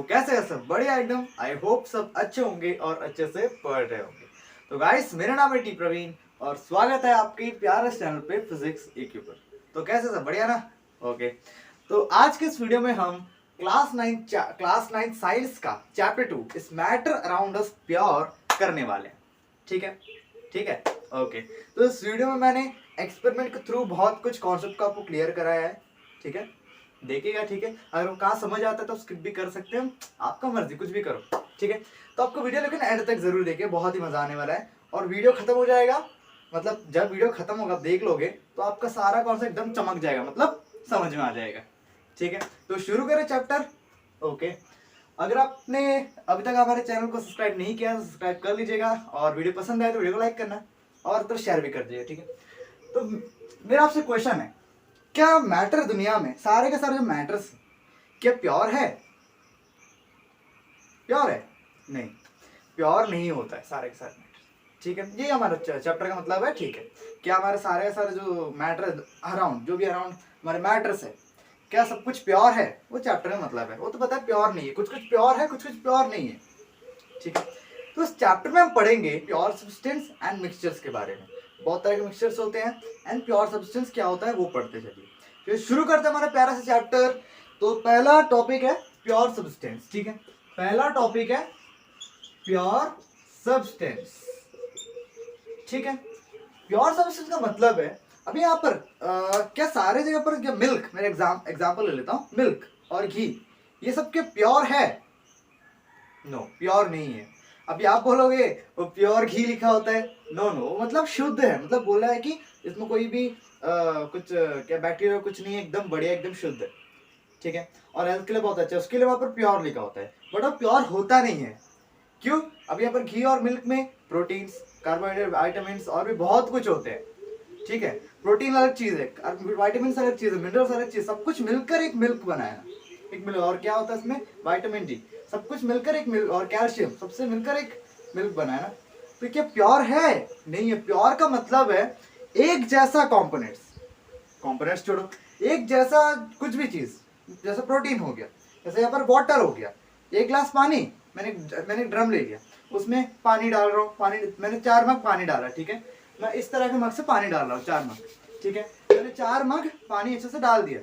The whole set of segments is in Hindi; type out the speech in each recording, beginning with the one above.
वो कैसे है सब बढ़िया एकदम। आई होप सब अच्छे होंगे और अच्छे से पढ़ रहे होंगे। तो गाइस मेरा नाम है टी प्रवीण और स्वागत है आपके प्यारे चैनल पे फिजिक्स EQ पर। तो कैसे सब बढ़िया ना? ओके। तो आज के इस वीडियो में हम क्लास 9 साइंस का चैप्टर 2 इस मैटर अराउंड अस प्योर करने वाले हैं। ठीक है, ठीक है, ओके। तो इस वीडियो में मैंने एक्सपेरिमेंट के थ्रू बहुत कुछ कॉन्सेप्ट को आपको क्लियर कराया है। ठीक है, देखिएगा। ठीक है, अगर वो कहाँ समझ आता है तो स्किप भी कर सकते हैं, आपका मर्जी, कुछ भी करो। ठीक है, तो आपको वीडियो लेकिन एंड तक जरूर देखिए, बहुत ही मजा आने वाला है। और वीडियो खत्म हो जाएगा, मतलब जब वीडियो खत्म होगा देख लोगे तो आपका सारा कॉन्सेप्ट एकदम चमक जाएगा, मतलब समझ में आ जाएगा। ठीक है, तो शुरू करें चैप्टर। ओके, अगर आपने अभी तक हमारे चैनल को सब्सक्राइब नहीं किया तो सब्सक्राइब कर लीजिएगा, और वीडियो पसंद आए तो वीडियो को लाइक करना और तो शेयर भी कर दीजिएगा। ठीक है, तो मेरा आपसे क्वेश्चन है, क्या मैटर दुनिया में सारे के सारे जो मैटर्स क्या प्योर है? प्योर है? नहीं, प्योर नहीं होता है सारे के सारे मैटर। ठीक है, ये हमारा चैप्टर का मतलब है। ठीक है, क्या हमारे सारे के सारे जो मैटर अराउंड, जो भी अराउंड हमारे मैटर्स है, क्या सब कुछ प्योर है? वो चैप्टर का मतलब है। वो तो पता है प्योर नहीं है, कुछ कुछ प्योर है, कुछ कुछ प्योर नहीं है। ठीक है, तो इस चैप्टर में हम पढ़ेंगे प्योर सब्सटेंस एंड मिक्सचर्स के बारे में। बहुत तरह के मिक्सचर्स होते हैं एंड प्योर सब्सटेंस क्या होता है वो पढ़ते चलिए। तो शुरू करते हैं हमारा प्यारा सा चैप्टर। तो पहला टॉपिक है प्योर सब्सटेंस। ठीक है, पहला टॉपिक है प्योर सब्सटेंस। ठीक है, प्योर सब्सटेंस का मतलब है, अभी यहाँ पर क्या सारे जगह पर क्या मिल्क, मेरे एग्जाम्पल ले लेता हूँ, मिल्क और घी, ये सब क्या प्योर है? नो, प्योर नहीं है। अभी आप बोलोगे वो प्योर घी लिखा होता है, नो नो, मतलब शुद्ध है, मतलब बोला है कि इसमें कोई भी कुछ क्या बैक्टीरिया कुछ नहीं है, एकदम बढ़िया, एकदम शुद्ध है। ठीक है, और हेल्थ के लिए बहुत अच्छा है, उसके लिए वहां पर प्योर लिखा होता है, बट वो प्योर होता नहीं है। क्यों? अब यहाँ पर घी और मिल्क में प्रोटीन्स, कार्बोहाइड्रेट, विटामिन और भी बहुत कुछ होते हैं। ठीक है, प्रोटीन अलग चीज है, विटामिन अलग चीज है, मिनरल्स अलग चीज, सब कुछ मिलकर एक मिल्क बनाया, एक मिल्क। और क्या होता है इसमें? विटामिन डी, सब कुछ मिलकर एक मिल्क, और कैल्शियम, सबसे मिलकर एक मिल्क बनाया ना। तो क्या प्योर है? नहीं है। प्योर का मतलब है एक जैसा कंपोनेंट्स, कंपोनेंट्स छोड़ो, एक जैसा कुछ भी चीज, जैसे प्रोटीन हो गया, जैसे यहाँ पर वाटर हो गया, एक गिलास पानी, मैंने ड्रम ले लिया, उसमें पानी डाल रहा हूँ, पानी मैंने 4 मग पानी डाला। ठीक है, मैं इस तरह के मग से पानी डाल रहा हूँ, 4 मग। ठीक है, मैंने 4 मग पानी अच्छे से डाल दिया,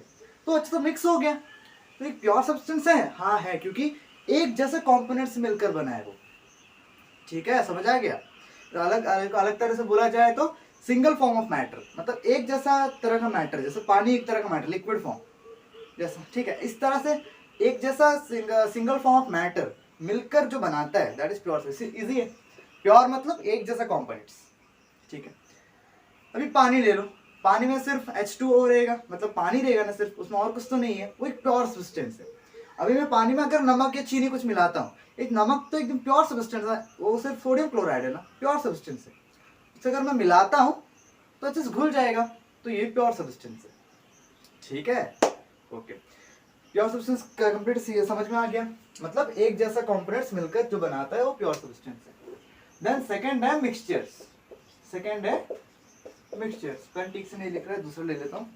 तो अच्छे से मिक्स हो गया। तो एक प्योर सब्सटेंस है? हाँ है, क्योंकि एक जैसे कंपोनेंट्स मिलकर बना है वो। ठीक है, समझ आ गया? तो अलग अलग अलग तरह से बोला जाए तो सिंगल फॉर्म ऑफ मैटर, मतलब एक जैसा तरह का मैटर, जैसे पानी एक तरह का मैटर, लिक्विड फॉर्म जैसा। ठीक है, इस तरह से एक जैसा सिंगल फॉर्म ऑफ मैटर मिलकर जो बनाता है, दैट इज प्योर। इजी है, प्योर मतलब एक जैसा कंपोनेंट्स। ठीक है, अभी पानी ले लो, पानी में सिर्फ H2O रहेगा, मतलब पानी रहेगा ना सिर्फ, उसमें और कुछ तो नहीं है, वो एक प्योर सब्सटेंस है। अभी मैं पानी में अगर नमक या चीनी कुछ मिलाता हूँ, एक नमक तो एकदम प्योर सब्सटेंस है, वो सिर्फ सोडियम क्लोराइड है ना, प्योर सब्सटेंस है। इसे अगर मैं मिलाता हूँ तो अच्छे से घुल जाएगा, तो ये प्योर सब्सटेंस है। ठीक है, ओके। प्योर सब्सटेंस कंप्लीट समझ में आ गया, मतलब एक जैसा कंपोनेंट्स मिलकर जो बनाता है वो प्योर सब्सटेंस है। देन सेकंड है मिक्सचर्स। सेकंड है मिक्सचर्स, पेन ठीक से नहीं लिख रहा है, दूसरा ले लेता हूँ।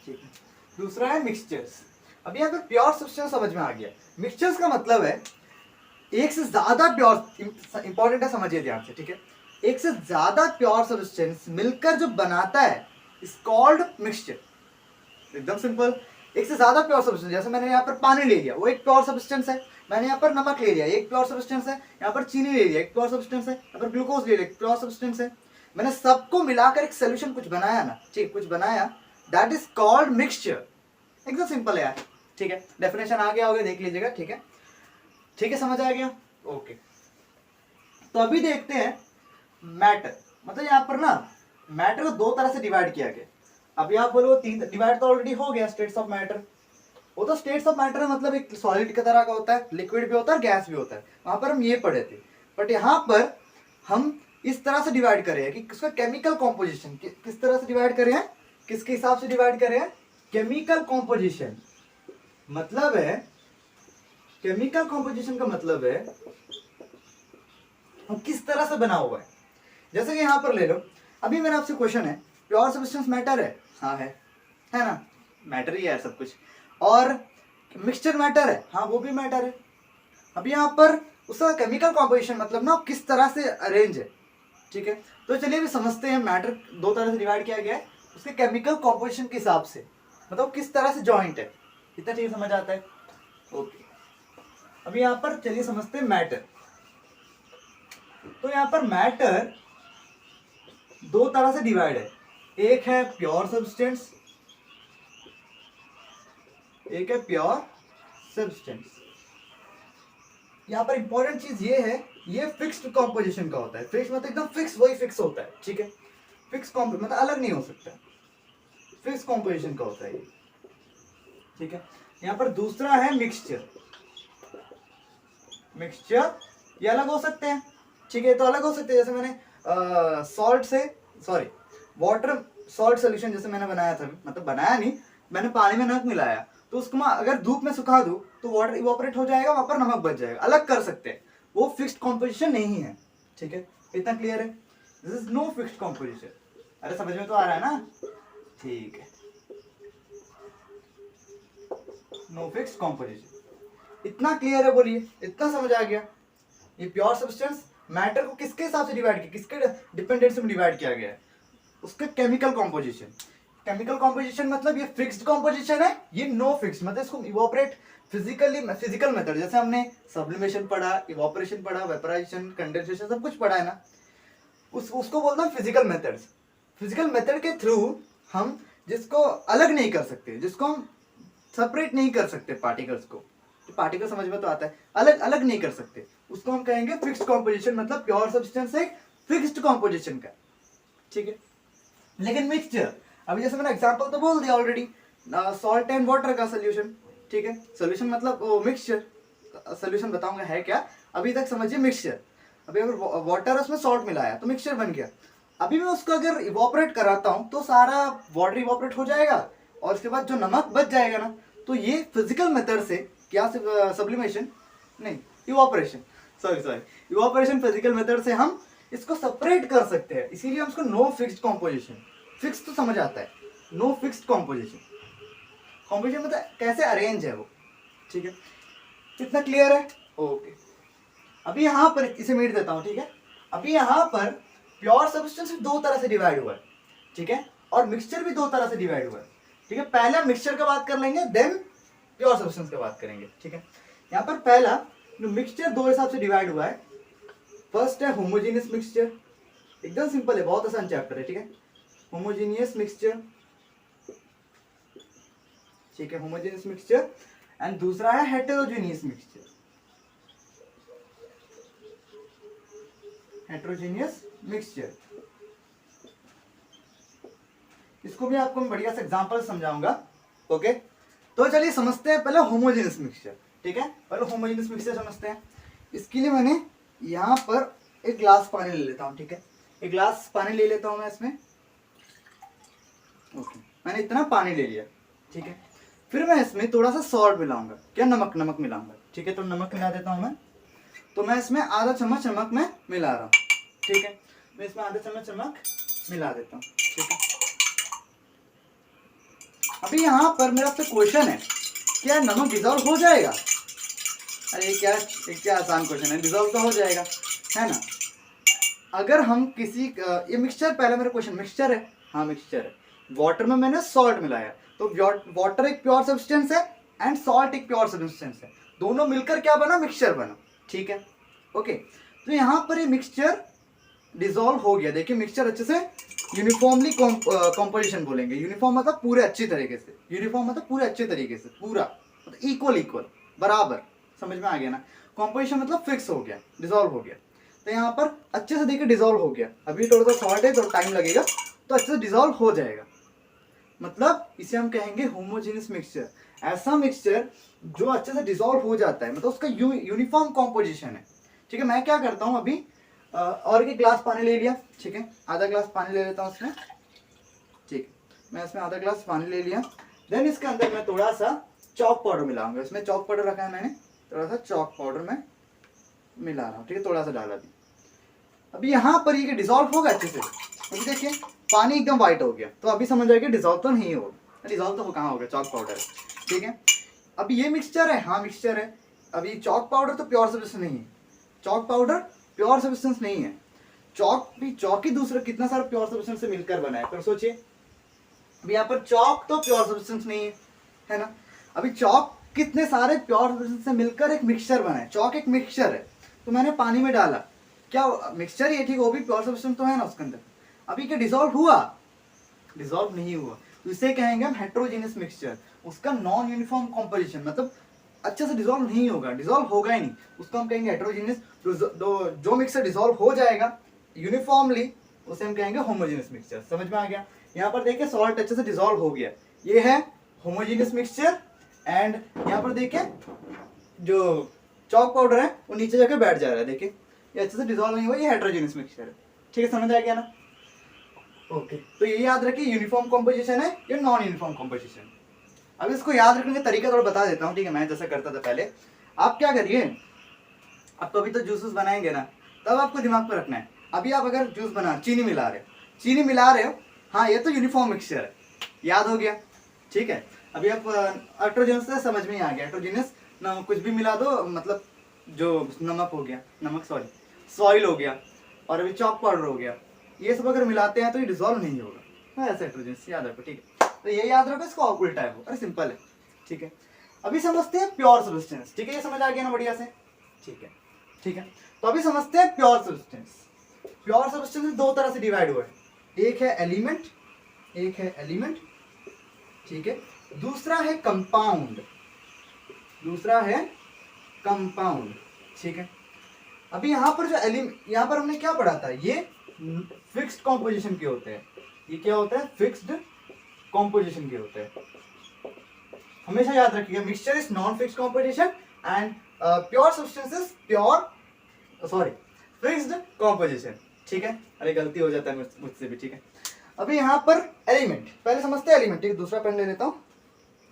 ठीक है, दूसरा है मिक्सचर्स। अब यहाँ पर प्योर सब्सटेंस समझ में आ गया। मिक्सचर्स का मतलब है एक से ज्यादा प्योर, इंपॉर्टेंट है, समझिए ध्यान से। ठीक है, एक से ज्यादा प्योर सब्सटेंस मिलकर जो बनाता है इज कॉल्ड मिक्सचर। एकदम सिंपल, एक से ज्यादा प्योर सब्सटेंस, जैसे मैंने यहाँ पर पानी ले लिया, वो एक प्योर सब्सटेंस है। मैंने यहाँ पर नमक ले लिया, एक प्योर सब्सटेंस है। यहाँ पर चीनी ले लिया, एक प्योर सब्सटेंस है। यहाँ पर ग्लूकोज ले लिया, एक प्योर सब्सटेंस है। मैंने सबको मिलाकर एक सोल्यूशन कुछ बनाया ना, ठीक, कुछ बनाया, दैट इज कॉल्ड मिक्सचर। एकदम सिंपल है यार। ठीक है, डेफिनेशन आ गया होगा, देख लीजिएगा। ठीक है, ठीक है, समझ आ गया? ओके, तो अभी देखते हैं मैटर। मतलब यहाँ पर ना मैटर को 2 तरह से डिवाइड किया गया। अभी आप बोलो 3 डिवाइड तो ऑलरेडी हो गया, स्टेट्स ऑफ मैटर। वो तो स्टेट्स ऑफ मैटर मतलब एक सॉलिड की तरह का होता है, लिक्विड भी होता है और गैस भी होता है, वहां पर हम ये पढ़े थे। बट यहाँ पर हम इस तरह से डिवाइड कर रहे हैं कि उसका केमिकल कॉम्पोजिशन किस तरह से डिवाइड कर रहे हैं, किसके हिसाब से डिवाइड कर रहे हैं? Chemical composition. मतलब है, केमिकल कॉम्पोजिशन का मतलब है वो किस तरह से बना हुआ है। जैसे कि यहाँ पर ले लो, अभी मेरा आपसे क्वेश्चन है, प्योर सब्सटेंस मैटर है? हाँ है ना, मैटर ही है सब कुछ। और मिक्सचर मैटर है, हाँ वो भी मैटर है। अब यहाँ पर उसका केमिकल कॉम्पोजिशन मतलब ना किस तरह से अरेंज है, ठीक है। तो चलिए अभी समझते हैं, मैटर दो तरह से डिवाइड किया गया है उसके केमिकल कॉम्पोजिशन के हिसाब से, मतलब किस तरह से जॉइंट है, इतना चीज समझ आता है। ओके, अभी यहाँ पर चलिए समझते हैं मैटर। तो यहाँ पर मैटर दो तरह से डिवाइड है, एक है प्योर सब्सटेंस, एक है प्योर सब्सटेंस। यहाँ पर इंपॉर्टेंट चीज ये है, ये फिक्स्ड कॉम्पोजिशन का होता है। फिक्स मतलब एकदम फिक्स, वही फिक्स होता है, ठीक है। फिक्स मतलब अलग नहीं हो सकता, फिक्स कॉम्पोजिशन का होता है ये, ठीक है। यहाँ पर दूसरा है मिक्सचर। मिक्सचर ये अलग हो सकते हैं, ठीक है। तो अलग हो सकते हैं, जैसे मैंने सॉल्ट से सॉरी वाटर सॉल्ट सोल्यूशन जैसे मैंने बनाया था, मतलब बनाया नहीं, मैंने पानी में नमक मिलाया, तो उसको मैं अगर धूप में सुखा दूं तो वाटर इवोपरेट हो जाएगा, वहां पर नमक बच जाएगा, अलग कर सकते हैं। वो फिक्स्ड कॉम्पोजिशन नहीं है, ठीक है। इतना क्लियर है, this is no fixed composition. अरे समझ में तो आ रहा है ना, ठीक है। नो फिक्स्ड कॉम्पोजिशन, इतना क्लियर है, बोलिए इतना समझ आ गया। ये प्योर सब्सटेंस मैटर को किसके हिसाब से डिवाइड किया, किसके डिपेंडेंसी में डिवाइड किया गया है, उसका केमिकल कॉम्पोजिशन। केमिकल कॉम्पोजिशन मतलब ये फिक्स्ड कॉम्पोजिशन है, ये नो फिक्स्ड मतलब इसको इवोपरेट फिजिकल मेथड, जैसे हमने सब्लिमेशन पढ़ा, इवोपरेशन पढ़ा, वेपराइजेशन, कंडेंसेशन सब कुछ पढ़ा है ना, उसको बोलते हैं फिजिकल मेथड्स। फिजिकल मेथड के थ्रू हम जिसको अलग नहीं कर सकते, जिसको हम सेपरेट नहीं कर सकते पार्टिकल्स को, पार्टिकल समझ में तो आता है, अलग अलग नहीं कर सकते, उसको हम कहेंगे फिक्स्ड कॉम्पोजिशन। मतलब प्योर सब्सटेंस एक फिक्स्ड कॉम्पोजिशन का, ठीक है। लेकिन मिक्सचर, अभी जैसे मैंने एग्जांपल तो बोल दिया ऑलरेडी, सॉल्ट एंड वाटर का सोल्यूशन, ठीक है। सोल्यूशन मतलब वो मिक्सचर, सोल्यूशन बताऊंगा है क्या, अभी तक समझिए मिक्सचर। अभी अगर वाटर उसमें सॉल्ट मिलाया तो मिक्सचर बन गया। अभी मैं उसको अगर इवोपरेट कराता हूँ तो सारा वाटर इवोपरेट हो जाएगा, और उसके बाद जो नमक बच जाएगा ना, तो ये फिजिकल मेथड से क्या सब्लिमेशन नहीं evaporation, sorry evaporation physical method से हम इसको सेपरेट कर सकते हैं, इसीलिए हम इसको नो फिक्स्ड कॉम्पोजिशन। फिक्स तो समझ आता है, नो फिक्स्ड कॉम्पोजिशन, कॉम्पोजिशन मतलब कैसे अरेंज है वो, ठीक है। इतना क्लियर है, ओके। अभी यहाँ पर इसे मिट देता हूँ, ठीक है। अभी यहाँ पर प्योर सब्सटेंस दो तरह से डिवाइड हुआ है, ठीक है, और मिक्सचर भी दो तरह से डिवाइड हुआ है, ठीक है। पहले मिक्सचर का बात कर लेंगे, देन प्योर सब्सटेंस का बात करेंगे, ठीक है। यहाँ पर पहला मिक्सचर दो हिसाब से डिवाइड हुआ है। फर्स्ट है होमोजेनियस मिक्सचर, एकदम सिंपल है, बहुत आसान चैप्टर है, ठीक है। होमोजेनियस मिक्सचर, ठीक है, होमोजेनियस मिक्सचर। एंड दूसरा है हेटेरोजेनियस मिक्सचर, हेटेरोजेनियस मिक्सचर। इसको भी आपको मैं बढ़िया से एग्जांपल समझाऊंगा, ओके। तो चलिए समझते हैं पहले होमोजेनियस मिक्सचर, ठीक है। पहले होमोजेनियस मिक्सचर समझते हैं। इसके लिए मैंने यहाँ पर एक ग्लास पानी ले लेता हूँ, ठीक है। एक ग्लास पानी ले लेता हूँ मैं इसमें, ओके। मैंने इतना पानी ले लिया, ठीक है। फिर मैं इसमें थोड़ा सा सॉल्ट मिलाऊंगा, क्या नमक मिलाऊंगा, ठीक है। तो नमक मिला देता हूँ मैं, तो मैं इसमें आधा चम्मच नमक में मिला रहा हूँ, ठीक है। मैं इसमें आधा चम्मच नमक मिला देता हूँ, ठीक है। अभी यहाँ पर मेरा आपसे क्वेश्चन है, क्या नमक डिजॉल्व हो जाएगा? अरे ये क्या आसान क्वेश्चन है, डिजॉल्व तो हो जाएगा, है ना। अगर हम किसी ये मिक्सचर, पहले मेरा क्वेश्चन मिक्सचर है, हाँ मिक्सचर है। वाटर में मैंने सॉल्ट मिलाया, तो वाटर एक प्योर सब्सटेंस है एंड सॉल्ट एक प्योर सब्सटेंस है, दोनों मिलकर क्या बना, मिक्सचर बना, ठीक है, ओके। तो यहाँ पर ये मिक्सचर डिसॉल्व हो गया, देखिए मिक्सचर अच्छे से यूनिफॉर्मली कॉम्पोजिशन बोलेंगे। यूनिफॉर्म मतलब पूरे अच्छी तरीके से, यूनिफॉर्म मतलब पूरे अच्छे तरीके से, पूरा मतलब इक्वल बराबर, समझ में आ गया ना। कॉम्पोजिशन मतलब फिक्स हो गया, डिसॉल्व हो गया। तो यहाँ पर अच्छे से देखिए डिसॉल्व हो गया। अभी थोड़ा सा सॉल्ट है तो टाइम लगेगा, तो अच्छे से डिसॉल्व हो जाएगा, मतलब इसे हम कहेंगे होमोजेनियस मिक्सचर। ऐसा मिक्सचर जो अच्छे से डिसॉल्व हो जाता है, मतलब उसका यूनिफॉर्म कॉम्पोजिशन है, ठीक है। मैं क्या करता हूँ अभी और एक गिलास पानी ले लिया, ठीक है। आधा ग्लास पानी ले लेता हूँ उसमें, ठीक है। मैं इसमें आधा ग्लास पानी ले लिया। देन इसके अंदर मैं थोड़ा सा चॉक पाउडर मिलाऊंगा, इसमें चॉक पाउडर रखा है मैंने, थोड़ा सा चॉक पाउडर में मिला रहा हूँ, ठीक है। थोड़ा सा डाला भी। अभी यहाँ पर ये डिसॉल्व होगा अच्छे से, अभी देखिए पानी एकदम व्हाइट हो गया, तो अभी समझ आएगा डिसॉल्व तो नहीं होगा, डिसॉल्व तो कहाँ होगा, चॉक पाउडर, ठीक है। अभी ये मिक्सचर है, हाँ मिक्सचर है। अभी चॉक पाउडर तो प्योर सब्सटेंस नहीं है, चॉक पाउडर प्योर सब्सटेंस नहीं है। चॉक भी, चॉक ही दूसरा कितना सारा प्योर सब्सटेंस से मिलकर बना है, पर सोचिए अभी यहाँ पर चॉक तो प्योर सब्सटेंस नहीं है ना। अभी चॉक कितने सारे प्योर सब्सटेंस से मिलकर एक मिक्सचर बना है। चॉक एक मिक्सचर है, तो मैंने पानी में डाला, क्या मिक्सचर ही है, ठीक, वो भी प्योर सब्सटेंस तो है ना उसके अंदर। अभी क्या डिसॉल्व हुआ? डिसॉल्व नहीं हुआ, तो इसे कहेंगे हम हेट्रोजीनियस मिक्सचर। उसका नॉन यूनिफॉर्म कॉम्पोजिशन, मतलब अच्छे से डिसॉल्व नहीं होगा, डिसॉल्व होगा ही नहीं, उसको हम कहेंगे हेट्रोजीनियस। जो मिक्सचर डिसॉल्व हो जाएगा यूनिफॉर्मली उसे हम कहेंगे होमोजीनियस मिक्सचर। समझ में आ गया? यहाँ पर देखिए सॉल्ट अच्छे से डिसॉल्व हो गया, ये है होमोजीनियस मिक्सचर। एंड यहाँ पर देखिए जो चॉक पाउडर है वो नीचे जाकर बैठ जा रहा है, देखिए ये अच्छे से डिसॉल्व नहीं हुआ, ये हेट्रोजीनियस मिक्सचर है। ठीक है, समझ आ गया ना? ओके, तो ये याद रखिए यूनिफॉर्म कॉम्पोजिशन है या नॉन यूनिफॉर्म कॉम्पोजिशन। अब इसको याद रखने का तरीका थोड़ा बता देता हूँ, ठीक है। मैं जैसा करता था पहले, आप क्या करिए, आप तो अभी तो जूसेस बनाएंगे ना, तब आपको दिमाग पर रखना है। अभी आप अगर जूस बना चीनी मिला रहे हो, हाँ ये तो यूनिफॉर्म मिक्सचर है, याद हो गया, ठीक है। अभी आप हेट्रोजीनियस से समझ में ही आ गया, हेट्रोजीनियस ना कुछ भी मिला दो, मतलब जो नमक हो गया, नमक सॉरी सॉइल हो गया, और अभी चॉक पाउडर हो गया, ये सब अगर मिलाते हैं तो ये डिसॉल्व नहीं होगा, हाँ ऐसे हेट्रोजीनियस याद रखो, ठीक है। तो ये याद रखो, इसको उल्टा है वो, अरे सिंपल है, ठीक है। अभी समझते हैं प्योर सब्सटेंस, ठीक है, ये समझ आ गया ना बढ़िया से, ठीक है, ठीक है। तो अभी समझते हैं प्योर सब्सटेंस। प्योर सब्सटेंस दो तरह से डिवाइड हुआ है, एक है एलिमेंट, एक है एलिमेंट, ठीक है, दूसरा है कंपाउंड, दूसरा है कंपाउंड, ठीक है। अभी यहाँ पर जो यहाँ पर हमने क्या पढ़ा था, ये फिक्स्ड कॉम्पोजिशन के होते हैं, ये क्या होता है, फिक्स्ड कॉम्पोजिशन के होते हैं। हमेशा याद रखिएगा, mixture is non fixed composition and pure substance is fixed composition, ठीक है। अरे गलती हो जाता है मुझसे भी, ठीक है। अभी यहाँ पर एलिमेंट पहले समझते हैं, एलिमेंट, ठीक है, दूसरा पेन ले लेता हूँ,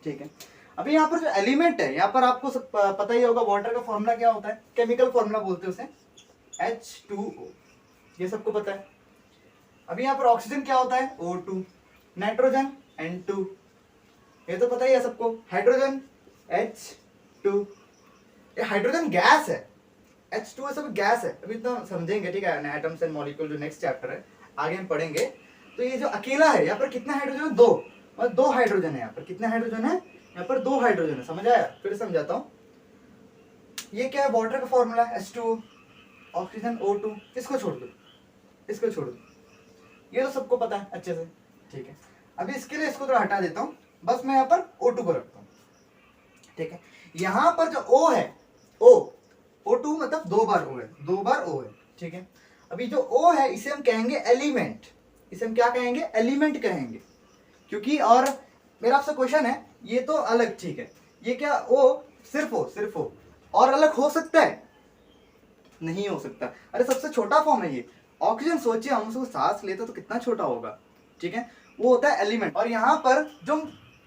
ठीक है। अभी यहाँ पर जो एलिमेंट है, यहाँ पर आपको सब पता ही होगा, वाटर का फॉर्मूला क्या होता है, केमिकल फॉर्मूला बोलते हैं उसे, H2O, ये सबको पता है। अभी यहाँ पर ऑक्सीजन क्या होता है, O2, नाइट्रोजन N2, ये तो पता ही है सबको, हाइड्रोजन H2, ये हाइड्रोजन गैस है, H2O सब गैस है, अभी तो समझेंगे, ठीक है, एटम्स एंड मॉलिक्यूल जो नेक्स्ट चैप्टर है आगे हम पढ़ेंगे। तो ये जो अकेला है, यहाँ पर कितना हाइड्रोजन है, दो, और दो हाइड्रोजन है यहाँ पर, कितने हाइड्रोजन है यहाँ पर, दो हाइड्रोजन है, समझ आया? फिर समझाता हूँ, ये क्या है, वाटर का फॉर्मूला H2O, ऑक्सीजन O2, इसको छोड़ दो, इसको छोड़ दो, ये तो सबको पता है अच्छे से, ठीक है। अभी इसके लिए इसको थोड़ा हटा देता हूँ, बस मैं यहाँ पर O2 को रखता हूँ, ठीक है। यहाँ पर जो O है, O2 मतलब दो बार O है, दो बार O है, ठीक है। अभी जो O है इसे हम कहेंगे एलिमेंट, इसे हम क्या कहेंगे, एलिमेंट कहेंगे, क्योंकि, और मेरा आपसे क्वेश्चन है, ये तो अलग, ठीक है, ये क्या O सिर्फ O और अलग हो सकता है? नहीं हो सकता, अरे सबसे छोटा फॉर्म है ये ऑक्सीजन, सोचिए हम उसको सांस लेते तो कितना छोटा होगा, ठीक है, वो होता है एलिमेंट। और यहाँ पर जो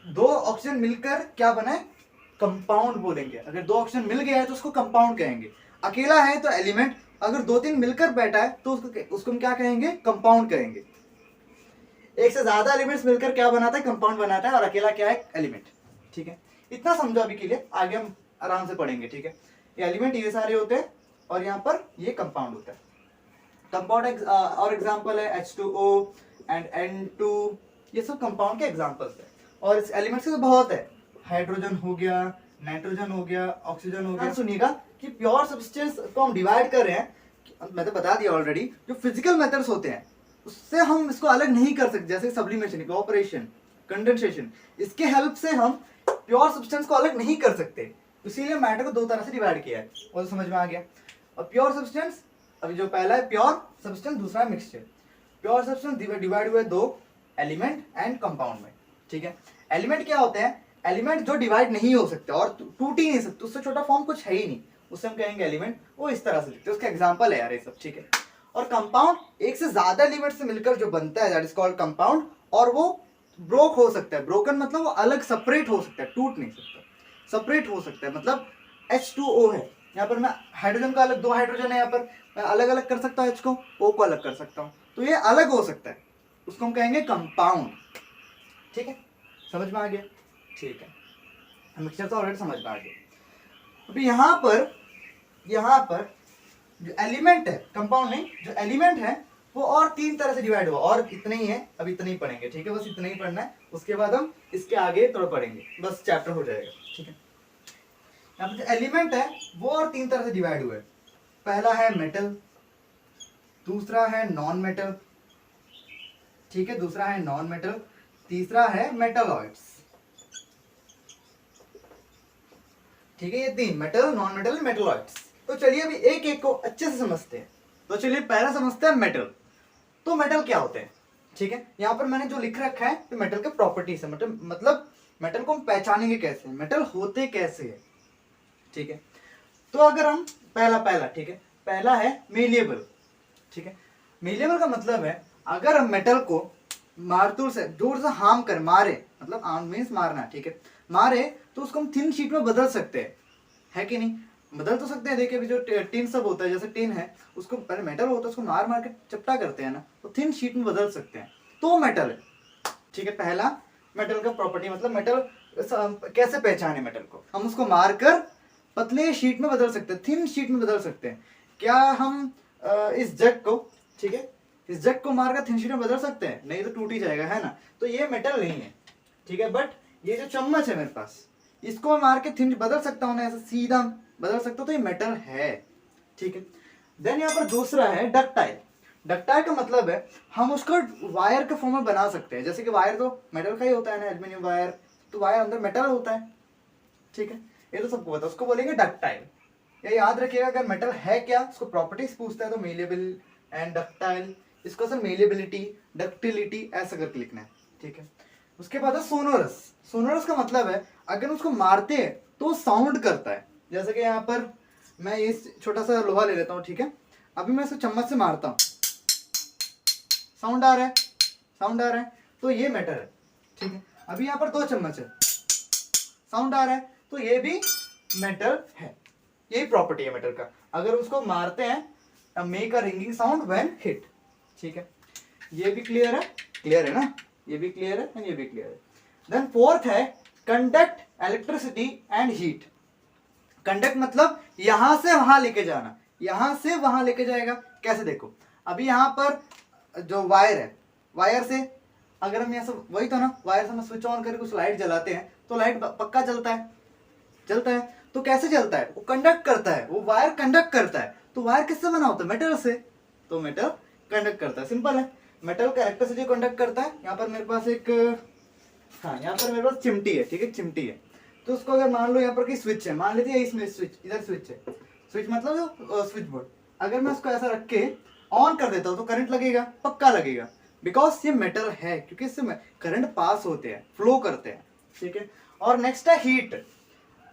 दो ऑक्सीजन मिलकर क्या बनाए, कंपाउंड बोलेंगे। अगर दो ऑक्सीजन मिल गया है तो उसको कंपाउंड कहेंगे, अकेला है तो एलिमेंट, अगर दो तीन मिलकर बैठा है तो उसको हम क्या कहेंगे, कंपाउंड कहेंगे। एक से ज्यादा एलिमेंट्स मिलकर क्या बनाता है, कंपाउंड बनाता है, और अकेला क्या है, एलिमेंट, ठीक है। इतना समझो अभी के लिए, आगे हम आराम से पढ़ेंगे, ठीक है। ये एलिमेंट ये सारे होते हैं, और यहाँ पर ये कंपाउंड होता है। कंपाउंड और एग्जांपल है H2O एंड N2, ये सब कंपाउंड के एग्जांपल्स है। और इस एलिमेंट्स के बहुत है, हाइड्रोजन हो गया, नाइट्रोजन हो गया, ऑक्सीजन हो गया। सुनिएगा कि प्योर सब्सटेंस को हम डिवाइड कर रहे हैं, मैं तो बता दिया ऑलरेडी, जो फिजिकल मेथड्स होते हैं उससे हम इसको अलग नहीं कर सकते, जैसे सब्लिमेशन, इवेपोरेशन, कंडेंसेशन, इसके हेल्प से हम प्योर सब्सटेंस को अलग नहीं कर सकते। इसीलिए मैटर को दो तरह से डिवाइड किया है, वो तो समझ में आ गया। और प्योर सब्सटेंस, अभी जो पहला है प्योर सब्सटेंस, दूसरा है मिक्सचर। प्योर सब्सटेंस डिवाइड हुए दो, एलिमेंट एंड कंपाउंड में, ठीक है। एलिमेंट क्या होते हैं, एलिमेंट जो डिवाइड नहीं हो सकते और टूट ही नहीं सकते, उससे छोटा फॉर्म कुछ है ही नहीं, उससे हम कहेंगे एलिमेंट, वो इस तरह से लिखते हैं, उसका एग्जांपल है यार ये सब, ठीक है। और कंपाउंड एक से ज्यादा एलिमेंट से मिलकर जो बनता है, दैट इज कॉल्ड कंपाउंड, और वो ब्रोक हो सकता है, ब्रोकन मतलब वो अलग सेपरेट हो सकता है, टूट नहीं सकता, सेपरेट हो सकता है। मतलब H2O है, यहाँ पर मैं हाइड्रोजन का अलग, दो हाइड्रोजन है यहाँ पर, मैं अलग अलग कर सकता हूँ, H को, O को अलग कर सकता हूँ, तो ये अलग हो सकता है, उसको हम कहेंगे कंपाउंड, ठीक है, समझ में आ गया, ठीक है। मिक्सचर तो ऑलरेडी समझ में आ गया। अभी यहाँ पर जो एलिमेंट है, कंपाउंड नहीं, जो एलिमेंट है वो और 3 तरह से डिवाइड हुआ, और इतने ही है, अब इतने ही पढ़ेंगे, ठीक है, बस इतना ही पढ़ना है, उसके बाद हम इसके आगे थोड़ा पढ़ेंगे, बस चैप्टर हो जाएगा, ठीक है। यहाँ पर जो एलिमेंट है वो और 3 तरह से डिवाइड हुआ है। पहला है मेटल, दूसरा है नॉन मेटल, ठीक है, दूसरा है नॉन मेटल, तीसरा है मेटालॉइड्स, ठीक है, ये 3, मेटल, नॉन मेटल, मेटालॉइड्स। तो चलिए अभी एक एक को अच्छे से समझते हैं। तो चलिए पहला समझते हैं मेटल। तो मेटल क्या होते हैं, ठीक है, यहाँ पर मैंने जो लिख रखा है तो मेटल के प्रॉपर्टीज है, मतलब मेटल को हम पहचानेंगे कैसे, मेटल होते कैसे है, ठीक है। तो अगर हम पहला ठीक है, पहला है मेलिएबल, ठीक है। मेलिएबल का मतलब है अगर हम मेटल को मारतूर से जोर से हार्म कर मारे, मतलब आर्म मीन्स मारना, ठीक है, मारे तो उसको हम थिन शीट में बदल सकते हैं, है कि नहीं, बदल तो सकते हैं। देखिए अभी जो टिन सब होता है, जैसे टिन है उसको पहले मेटल होता है, उसको मार मार के चपटा करते हैं ना, तो थिन शीट में बदल सकते हैं, तो मेटल है, ठीक है। पहला मेटल का प्रॉपर्टी, मतलब मेटल कैसे पहचाने मेटल को, हम उसको मारकर पतले शीट में बदल सकते हैं, थिन शीट में बदल सकते हैं। क्या हम इस जग को, ठीक है, इस जग को मारकर थिन शीट में बदल सकते हैं? नहीं, तो टूट ही जाएगा, है ना। तो ये मेटल नहीं है, ठीक है। बट ये जो चम्मच है मेरे पास, इसको मैं मार के थिन बदल सकता हूँ ना, ऐसा सीधा बदल सकता हूँ, तो ये मेटल है, ठीक है। देन यहाँ पर दूसरा है डक्टाइल। डक्टाइल का मतलब है हम उसको वायर के फॉर्म में बना सकते हैं, जैसे कि वायर तो मेटल का ही होता है ना, एल्यूमिनियम वायर, तो वायर अंदर मेटल होता है, ठीक है, ये तो सबको पता है, उसको बोलेंगे डक्टाइल। ये याद रखिएगा, अगर मेटल है क्या, उसको प्रॉपर्टीज पूछता है तो मेलेबल एंड डक्टाइल, इसको सर मेलेबिलिटी, डक्टिलिटी ऐसा करके लिखना है, ठीक है। उसके बाद है सोनोरस। सोनोरस का मतलब है अगर उसको मारते हैं तो साउंड करता है, जैसे कि यहाँ पर मैं ये छोटा सा लोहा ले लेता हूँ, ठीक है, अभी मैं इसको चम्मच से मारता हूँ, साउंड आ रहा है, साउंड आ रहा है, तो ये मेटल है, ठीक है। अभी यहाँ पर 2 चम्मच है, साउंड आ रहा है, तो ये भी मेटल है। यही प्रॉपर्टी है मेटल का, अगर उसको मारते हैं make a ringing sound when hit, ठीक है। ये भी क्लियर है ना, ये भी क्लियर है एंड ये भी क्लियर है। देन फोर्थ है conduct electricity and heat. Conduct मतलब यहां से वहां लेके जाना, यहां से वहां लेके जाएगा, कैसे देखो, अभी यहां पर जो वायर है, वायर से अगर हम यहाँ से, वही तो ना, वायर से हम स्विच ऑन करके कुछ लाइट जलाते हैं तो लाइट पक्का जलता है, तो कैसे जलता है, वो कंडक्ट करता है, वो वायर कंडक्ट करता है। तो वायर किससे बना होता है, मेटल से, तो मेटल कंडक्ट करता है, सिंपल है। मेटल का इलेक्ट्रिसिटी कंडक्ट करता है। यहाँ पर मेरे पास एक, हाँ, यहाँ पर मेरे पास चिमटी है, ठीक है, चिमटी है, तो उसको अगर मान लो यहाँ पर कोई स्विच है, मान लेते हैं इसमें स्विच, इधर स्विच है, स्विच मतलब जो स्विच बोर्ड, अगर मैं उसको ऐसा रख के ऑन कर देता हूँ तो करंट लगेगा, पक्का लगेगा, बिकॉज ये मेटल है, क्योंकि इससे करंट पास होते हैं, फ्लो करते हैं, ठीक है। और नेक्स्ट है हीट।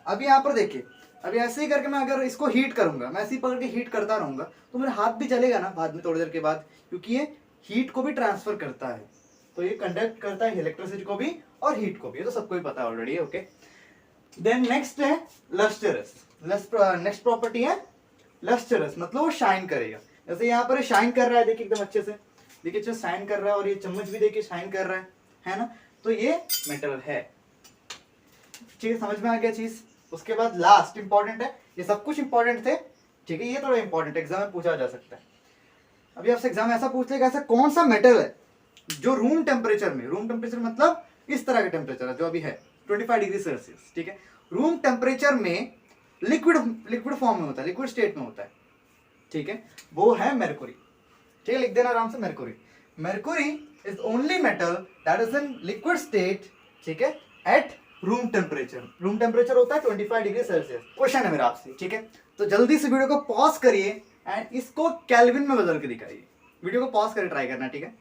अभी यहाँ पर देखिए, अभी ऐसे ही करके मैं अगर इसको हीट करूंगा, मैं ऐसे ही पकड़ के हीट करता रहूंगा, तो मेरा हाथ भी जलेगा ना बाद में, थोड़ी देर के बाद, क्योंकि ये हीट को भी ट्रांसफर करता है, तो ये कंडक्ट करता है इलेक्ट्रिसिटी को भी और हीट को भी, ये तो सबको ही पता है ऑलरेडी, ओके। देन नेक्स्ट है लस्टरस। नेक्स्ट प्रॉपर्टी है लस्टरस, मतलब वो शाइन करेगा, जैसे यहाँ पर शाइन कर रहा है, देखिए एकदम अच्छे से, देखिए अच्छा शाइन कर रहा है, और ये चम्मच भी देखिए शाइन कर रहा है ना, तो ये मेटल है, ठीक है, समझ में आ गया चीज। उसके बाद लास्ट इंपॉर्टेंट है, ये सब कुछ इंपॉर्टेंट थे, ठीक है, ये थोड़ा इंपॉर्टेंट एग्जाम में पूछा जा सकता है। अभी आपसे एग्जाम में ऐसा पूछ लेगा, ऐसा कौन सा मेटल है जो रूम टेम्परेचर में, रूम टेम्परेचर मतलब इस तरह का टेम्परेचर है जो अभी है 25 डिग्री सेल्सियस, ठीक है, रूम टेम्परेचर में लिक्विड फॉर्म में होता है, लिक्विड स्टेट में होता है, ठीक है, वो है मेर्कुरी, ठीक है, लिख देना आराम से, mercury. Mercury is only metal that is in liquid state, ठीक है, at room temperature. Room temperature होता है 25 डिग्री सेल्सियस। क्वेश्चन है मेरा आपसे, ठीक है, तो जल्दी से वीडियो को पॉज करिए एंड इसको केल्विन में बदल के दिखाइए। वीडियो को पॉज करके ट्राई करना, ठीक है।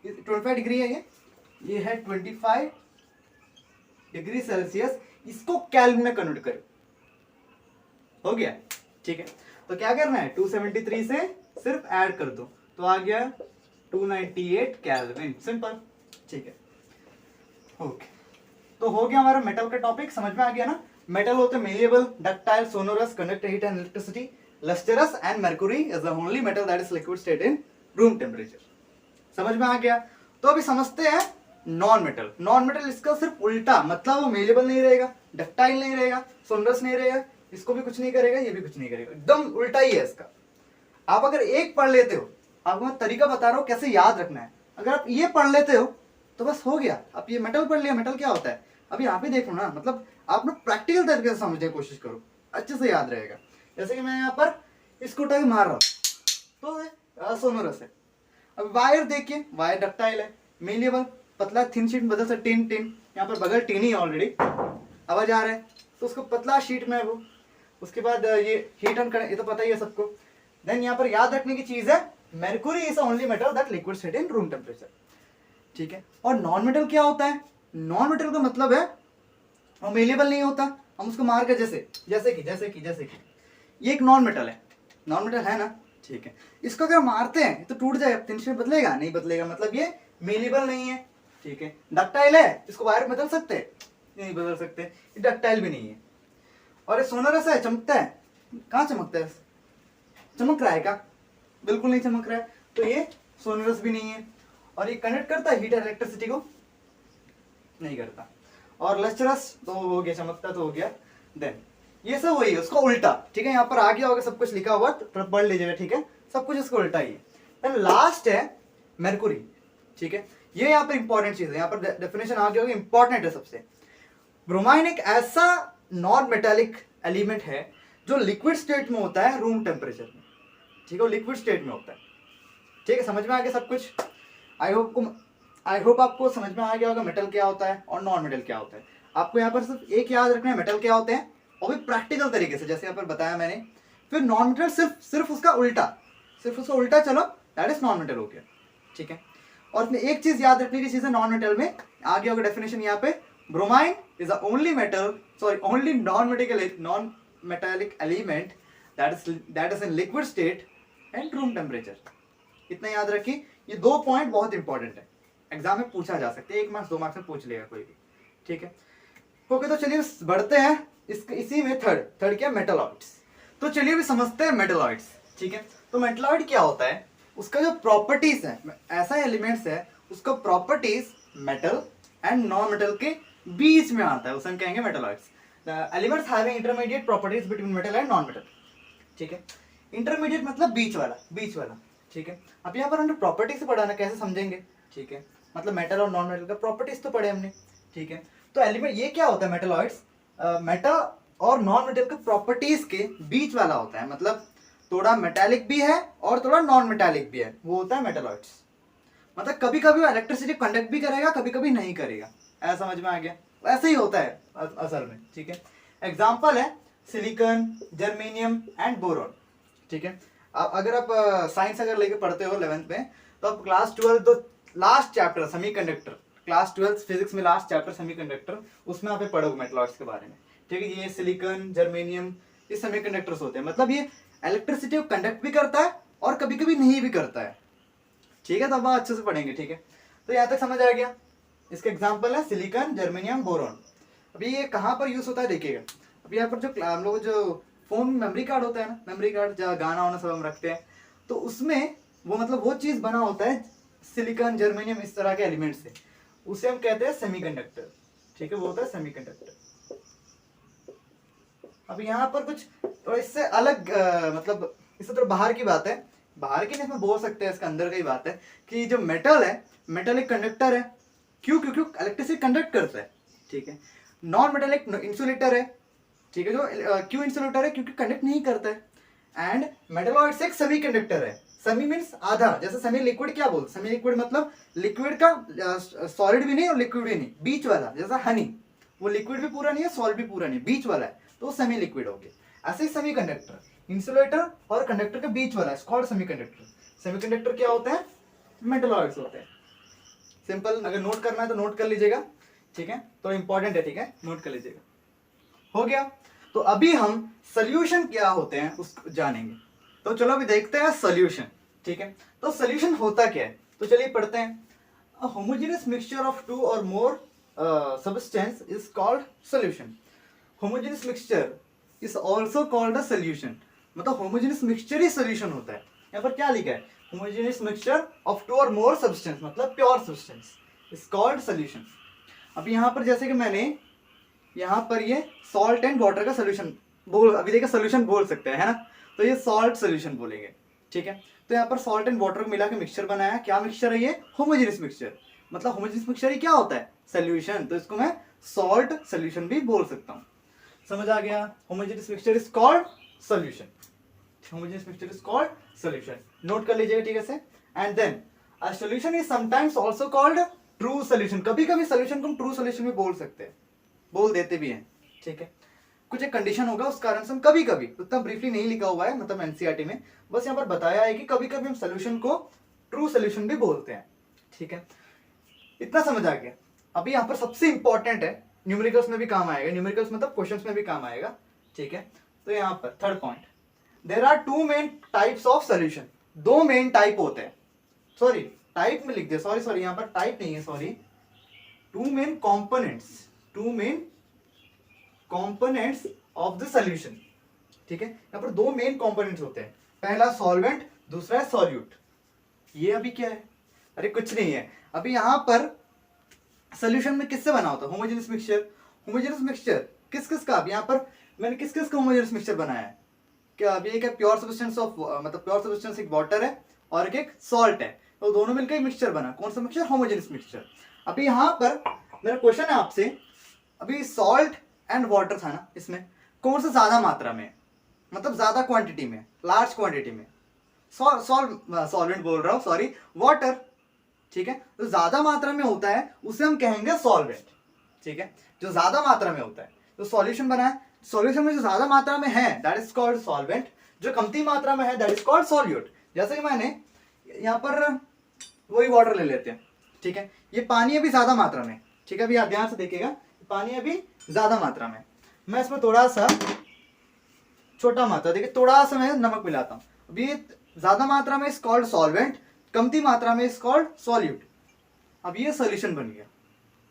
25 डिग्री है, ये है 25 डिग्री सेल्सियस, इसको केल्विन में कन्वर्ट करो, हो गया, ठीक है। तो क्या करना है, 273 से सिर्फ ऐड कर दो, तो आ गया 298 केल्विन, सिंपल, ठीक है, ओके। तो हो गया हमारा मेटल का टॉपिक, समझ में आ गया ना। मेटल होते हैं malleable, ductile, sonorous, conduct heat and electricity, lustrous and mercury is the only metal that is liquid state in room temperature। समझ में आ गया। तो अभी समझते हैं नॉन मेटल। नॉन मेटल इसका सिर्फ उल्टा, मतलब वो मेलेबल नहीं रहेगा, डक्टाइल नहीं रहेगा, सोनरस नहीं रहेगा, इसको भी कुछ नहीं करेगा, ये भी कुछ नहीं करेगा, एकदम उल्टा ही है इसका। आप अगर एक पढ़ लेते हो, आपको मैं तरीका बता रहा हूँ कैसे याद रखना है, अगर आप ये पढ़ लेते हो तो बस हो गया। आप ये मेटल पढ़ लिया, मेटल क्या होता है अभी आप ही देखो ना, मतलब आप ना प्रैक्टिकल तरीके से समझने की कोशिश करो, अच्छे से याद रहेगा। जैसे कि मैं यहाँ पर इसको उठा के मार रहा हूँ तो सोनोरस है। अब वायर देखिए, वायर डक्टाइल है, मेलिएबल, पतला थिन शीट बदल से टिन टिन, यहाँ पर बगल टिन ही ऑलरेडी आवाज आ रहा है तो उसको पतला शीट में वो। उसके बाद ये हीट ऑन करना, ये तो पता ही है सबको। देन यहाँ पर याद रखने की चीज है, mercury is only metal that liquid state in room temperature, ठीक है। और नॉन मेटल क्या होता है, नॉन मेटल का मतलब है वो मेलेबल नहीं होता, हम उसको मार कर जैसे कि ये एक नॉन मेटल है, नॉन मेटल है ना, ठीक है। इसको अगर मारते हैं तो टूट जाएगा, टेंशन बदलेगा नहीं, बदलेगा, मतलब ये मेलेबल नहीं है, ठीक है। डक्टाइल है, इसको वायर बदल सकते हैं, नहीं बदल सकते, ये डक्टाइल भी नहीं है। और ये सोनरस है, चमकता है, कहाँ चमकता है, चमक रहा है क्या, बिल्कुल नहीं चमक रहा है, तो ये सोनरस भी नहीं है। और ये कनेक्ट करता है हीट इलेक्ट्रिसिटी को, नहीं करता। और लस्टरस तो हो गया, चमकता तो हो गया। देन ये सब वही है, उसका उल्टा, ठीक है। यहाँ पर आ गया होगा सब कुछ लिखा हुआ, तो पढ़ लीजिएगा, ठीक है, सब कुछ इसका उल्टा ही है। देन लास्ट है मेर्कुरी, ठीक है। ये यहाँ पर इंपॉर्टेंट चीज है, यहाँ पर डेफिनेशन आ गया होगा, इंपॉर्टेंट है सबसे। ब्रोमाइन एक ऐसा नॉन मेटालिक एलिमेंट है जो लिक्विड स्टेट में होता है रूम टेम्परेचर में, ठीक है, लिक्विड स्टेट में होता है, ठीक है। समझ में आ गया सब कुछ, आई होप आपको समझ में आ गया होगा मेटल क्या होता है और नॉन मेटल क्या होता है। आपको यहाँ पर सिर्फ एक याद रखना है, मेटल क्या होते हैं, और भी प्रैक्टिकल तरीके से जैसे यहाँ पर बताया मैंने। फिर नॉन मेटल सिर्फ उसका उल्टा चलो, दैट इज नॉन मेटल हो गया, ठीक है। और इसमें एक चीज याद रखने की चीज है, नॉन मेटल में आ गया होगा डेफिनेशन यहाँ पे, bromine is the only non metallic element that is in liquid state and room temperature. इतना याद रखिए, ये 2 पॉइंट बहुत इंपॉर्टेंट है, एग्जाम में पूछा जा सकते हैं, 1 मार्क्स 2 मार्क्स में पूछ लेगा कोई भी, ठीक है। ओके, तो चलिए बढ़ते हैं इसी में थर्ड क्या, मेटलॉइड्स। तो चलिए अभी समझते हैं मेटलॉइड्स, ठीक है। तो मेटलॉइड क्या होता है, उसका जो प्रॉपर्टीज है, ऐसा एलिमेंट्स है उसका properties metal and non metal के बीच में आता है, उसे हम कहेंगे metalloids. Elements having intermediate properties between metal and non metal, ठीक है। इंटरमीडिएट मतलब बीच वाला, ठीक है। अब यहाँ पर हमने प्रॉपर्टी से पढ़ा ना, कैसे समझेंगे, ठीक है, मतलब मेटल और नॉन मेटल का प्रॉपर्टीज तो पढ़े हमने, ठीक है। तो एलिमेंट ये क्या होता है, मेटलॉइड्स मेटल और नॉन मेटल के प्रॉपर्टीज के बीच वाला होता है, मतलब थोड़ा मेटालिक भी है और थोड़ा नॉन मेटालिक भी है, वो होता है मेटलॉइड्स। मतलब कभी कभी इलेक्ट्रिसिटी कंडक्ट भी करेगा, कभी कभी नहीं करेगा, ऐसा समझ में आ गया, वैसे ही होता है असल में, ठीक है। एग्जाम्पल है सिलिकॉन, जर्मेनियम एंड बोरॉन, ठीक है। अगर आप साइंस अगर लेके पढ़ते हो 11th में, तो आप क्लास 12 तो last chapter semiconductor, class 12 physics में लास्ट चैप्टर सेमीकंडक्टर, उसमें आप पढ़ोगे मेटलॉइड्स के बारे में, ठीक है। ये सिलिकॉन, जर्मेनियम, ये सेमीकंडक्टर्स होते हैं, मतलब ये इलेक्ट्रिसिटी को कंडक्ट भी करता है और कभी कभी नहीं भी करता है, ठीक है। तो अब अच्छे से पढ़ेंगे, ठीक है। तो यहाँ तक समझ आ गया। इसके एग्जाम्पल है सिलिकॉन, जर्मेनियम, बोरॉन। अभी ये कहाँ पर यूज होता है देखिएगा। अब यहाँ पर जो हम लोग जो फोन मेमोरी कार्ड होता है ना, मेमोरी कार्ड जहाँ गाना वाना सब हम रखते हैं, तो उसमें वो मतलब वो चीज बना होता है सिलिकॉन, जर्मेनियम, इस तरह के एलिमेंट से, उसे हम कहते हैं सेमीकंडक्टर, ठीक है, वो होता है सेमीकंडक्टर। अब यहाँ पर कुछ तो इससे अलग मतलब इससे थोड़ा बाहर की बात है, बाहर की नहीं इसमें बोल सकते हैं, इसके अंदर की बात है कि जो मेटल है, मेटल एक कंडक्टर है, क्यों, क्योंकि इलेक्ट्रिसिटी कंडक्ट करता है, ठीक है। नॉन मेटल एक इंसुलेटर है, ठीक है, जो क्यों इंसुलेटर है, क्योंकि कंडक्ट नहीं करता है। एंड मेटलॉइड्स एक सेमीकंडक्टर है, सेमी मींस आधा, जैसे सेमी लिक्विड क्या बोलते, सेमी लिक्विड मतलब लिक्विड का सॉलिड भी नहीं और लिक्विड भी नहीं, बीच वाला, जैसा हनी, वो लिक्विड भी पूरा नहीं है, सॉलिड भी पूरा नहीं, बीच वाला है, तो सेमी लिक्विड हो गया। ऐसे ही सेमीकंडक्टर, इंसुलेटर और कंडक्टर के बीच वाला है, कॉल्ड सेमीकंडक्टर। सेमीकंडक्टर क्या होते हैं, मेटलॉइड्स होते हैं। सिंपल, अगर नोट करना है तो नोट कर लीजिएगा, ठीक है, तो इंपॉर्टेंट है, ठीक है, नोट कर लीजिएगा। हो गया। तो अभी हम सोल्यूशन क्या होते हैं उसको जानेंगे, तो चलो अभी देखते हैं सोल्यूशन, ठीक है। तो सोल्यूशन होता क्या है, तो चलिए पढ़ते हैं। अ होमोजेनियस मिक्सचर ऑफ 2 और मोर substance is called solution. Homogeneous mixture is also called a solution. मतलब homogeneous mixture ही solution होता है। यहाँ पर क्या लिखा है, homogeneous mixture of 2 or more substance, मतलब pure substance is called solution. अब यहाँ पर जैसे कि मैंने यहाँ पर ये सॉल्ट एंड वाटर का सोल्यूशन बोल, अभी देखिए सोल्यूशन बोल सकते हैं, है ना, तो ये सॉल्ट सोल्यूशन बोलेंगे, ठीक है। तो यहाँ पर सॉल्ट एंड वाटर को मिला के मिक्सचर बनाया, क्या मिक्सचर है ये, होमोजेनियस मिक्सचर, मतलब होमोजेनियस मिक्सचर ही क्या होता है, सोल्यूशन, तो इसको मैं सॉल्ट सोल्यूशन भी बोल सकता हूँ। समझ आ गया, homogeneous mixture is called solution, homogeneous mixture is called solution, note कर लीजिएगा ठीक है से। And then a solution is sometimes also called true solution, कभी कभी सोल्यूशन को हम ट्रू सोल्यूशन भी बोल सकते हैं, बोल देते भी हैं, ठीक है। कुछ एक कंडीशन होगा उस कारण से हम कभी कभी, उतना ब्रीफली नहीं लिखा हुआ है मतलब एनसीईआरटी में, बस यहाँ पर बताया है कि कभी कभी हम सोल्यूशन को ट्रू सोल्यूशन भी बोलते हैं, ठीक है। इतना समझ आ गया। अभी यहाँ पर सबसे इंपॉर्टेंट है, न्यूमेरिकल्स में भी काम आएगा, न्यूमेरिकल्स मतलब क्वेश्चंस में भी काम आएगा, ठीक है। तो यहाँ पर third point, there are two main types of solution, दो मेन टाइप होते हैं, सॉरी टाइप में लिख दिया, सॉरी यहाँ पर टाइप नहीं है, sorry, two main components, two main components of the solution, ठीक है। यहाँ पर दो मेन कॉम्पोनेंट्स होते हैं, पहला सॉल्वेंट, दूसरा है सॉल्यूट। ये अभी क्या है, अरे कुछ नहीं है, अभी यहाँ पर सोल्यूशन में किससे बना होता है, होमोजेनियस मिक्सचर, होमोजेनियस मिक्सचर किस किस का, अभी यहाँ पर मैंने किस किस का होमोजेनियस मिक्सचर बनाया है, क्या अभी एक है प्योर सब्सटेंस ऑफ, मतलब प्योर सब्सटेंस एक वाटर है और एक सॉल्ट है, तो दोनों मिलकर एक मिक्सचर बना, कौन सा मिक्सचर, होमोजेनियस मिक्सचर। अभी यहाँ पर मेरा क्वेश्चन है आपसे, अभी सॉल्ट एंड वाटर था ना, इसमें कौन सा ज्यादा मात्रा में, मतलब ज्यादा क्वांटिटी में, लार्ज क्वांटिटी में, सॉल्वेंट बोल रहा हूँ, सॉरी वाटर, ठीक है। तो ज्यादा मात्रा में होता है उसे हम कहेंगे सॉल्वेंट, ठीक है, जो ज्यादा मात्रा में होता है। तो सॉल्यूशन बना है, सॉल्यूशन में जो ज्यादा मात्रा में है दैट इज कॉल्ड सॉल्वेंट, जो कमती मात्रा में है दैट इज कॉल्ड सॉल्यूट। जैसे कि मैंने यहाँ पर वही वाटर ले लेते हैं, ठीक है, ये पानी अभी ज्यादा मात्रा में, ठीक है, अभी आप ध्यान से देखिएगा, पानी अभी ज्यादा मात्रा में, मैं इसमें थोड़ा सा छोटा मात्रा, देखिए थोड़ा सा मैं नमक मिलाता हूँ, अभी ज्यादा मात्रा में इज कॉल्ड सॉल्वेंट, कमती मात्रा में इज कॉल्ड सॉल्यूट। अब ये सॉल्यूशन बन गया,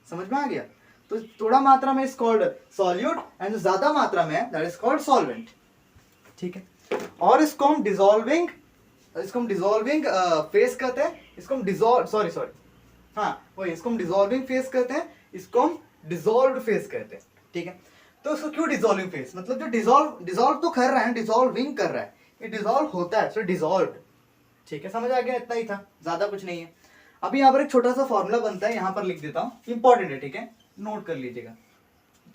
समझ में आ गया, तो थोड़ा मात्रा में इज कॉल्ड सॉल्यूट एंड जो ज्यादा मात्रा में है दैट इज कॉल्ड सॉल्वेंट, ठीक है। और इसको हम डिसॉल्विंग फेस कहते हैं, इसको हम इसको हम डिसॉल्विंग फेस कहते हैं, इसको हम डिसॉल्व्ड फेस कहते हैं, ठीक है। तो इसको क्यों डिसॉल्विंग फेस, मतलब जो डिसॉल्व तो कर रहा है, डिसॉल्विंग कर रहा है, ये डिसॉल्व होता है, सो डिसॉल्व्ड, ठीक है, समझ आ गया, इतना ही था, ज्यादा कुछ नहीं है। अभी यहाँ पर एक छोटा सा फॉर्मूला बनता है, यहाँ पर लिख देता हूँ, इंपॉर्टेंट है, ठीक है, नोट कर लीजिएगा।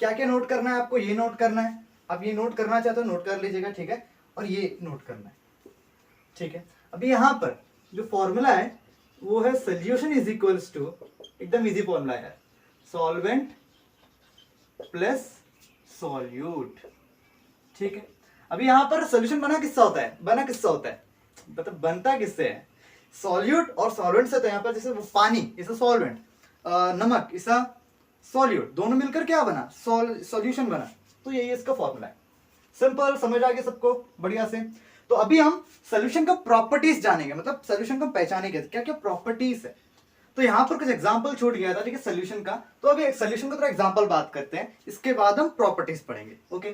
क्या क्या नोट करना है आपको, ये नोट करना है, आप ये नोट करना चाहते हो नोट कर लीजिएगा, ठीक है, और ये नोट करना है, ठीक है। अभी यहाँ पर जो फॉर्मूला है वो है सोल्यूशन इज इक्वल्स टू, एकदम इजी फॉर्मूला है, सॉल्वेंट प्लस सॉल्यूट, ठीक है। अभी यहाँ पर सोल्यूशन बना किससे होता है, मतलब बनता किससे है, सॉल्यूट और सॉल्वेंट से। तो यहाँ पर जैसे वो पानी इसे सॉल्वेंट, नमक इसा सॉल्यूट, दोनों मिलकर क्या बना, सॉल्यूशन बना। तो यही इसका फॉर्मूला है, सिंपल, समझ आ गया सबको बढ़िया से। तो अभी हम सोल्यूशन का प्रॉपर्टीज जानेंगे, मतलब सोल्यूशन को पहचानेंगे क्या क्या प्रॉपर्टीज है। तो यहाँ पर कुछ एग्जांपल छूट गया था, ठीक है, सोल्यूशन का, तो अभी सोल्यूशन का थोड़ा एग्जांपल बात करते हैं, इसके बाद हम प्रॉपर्टीज पढ़ेंगे, ओके।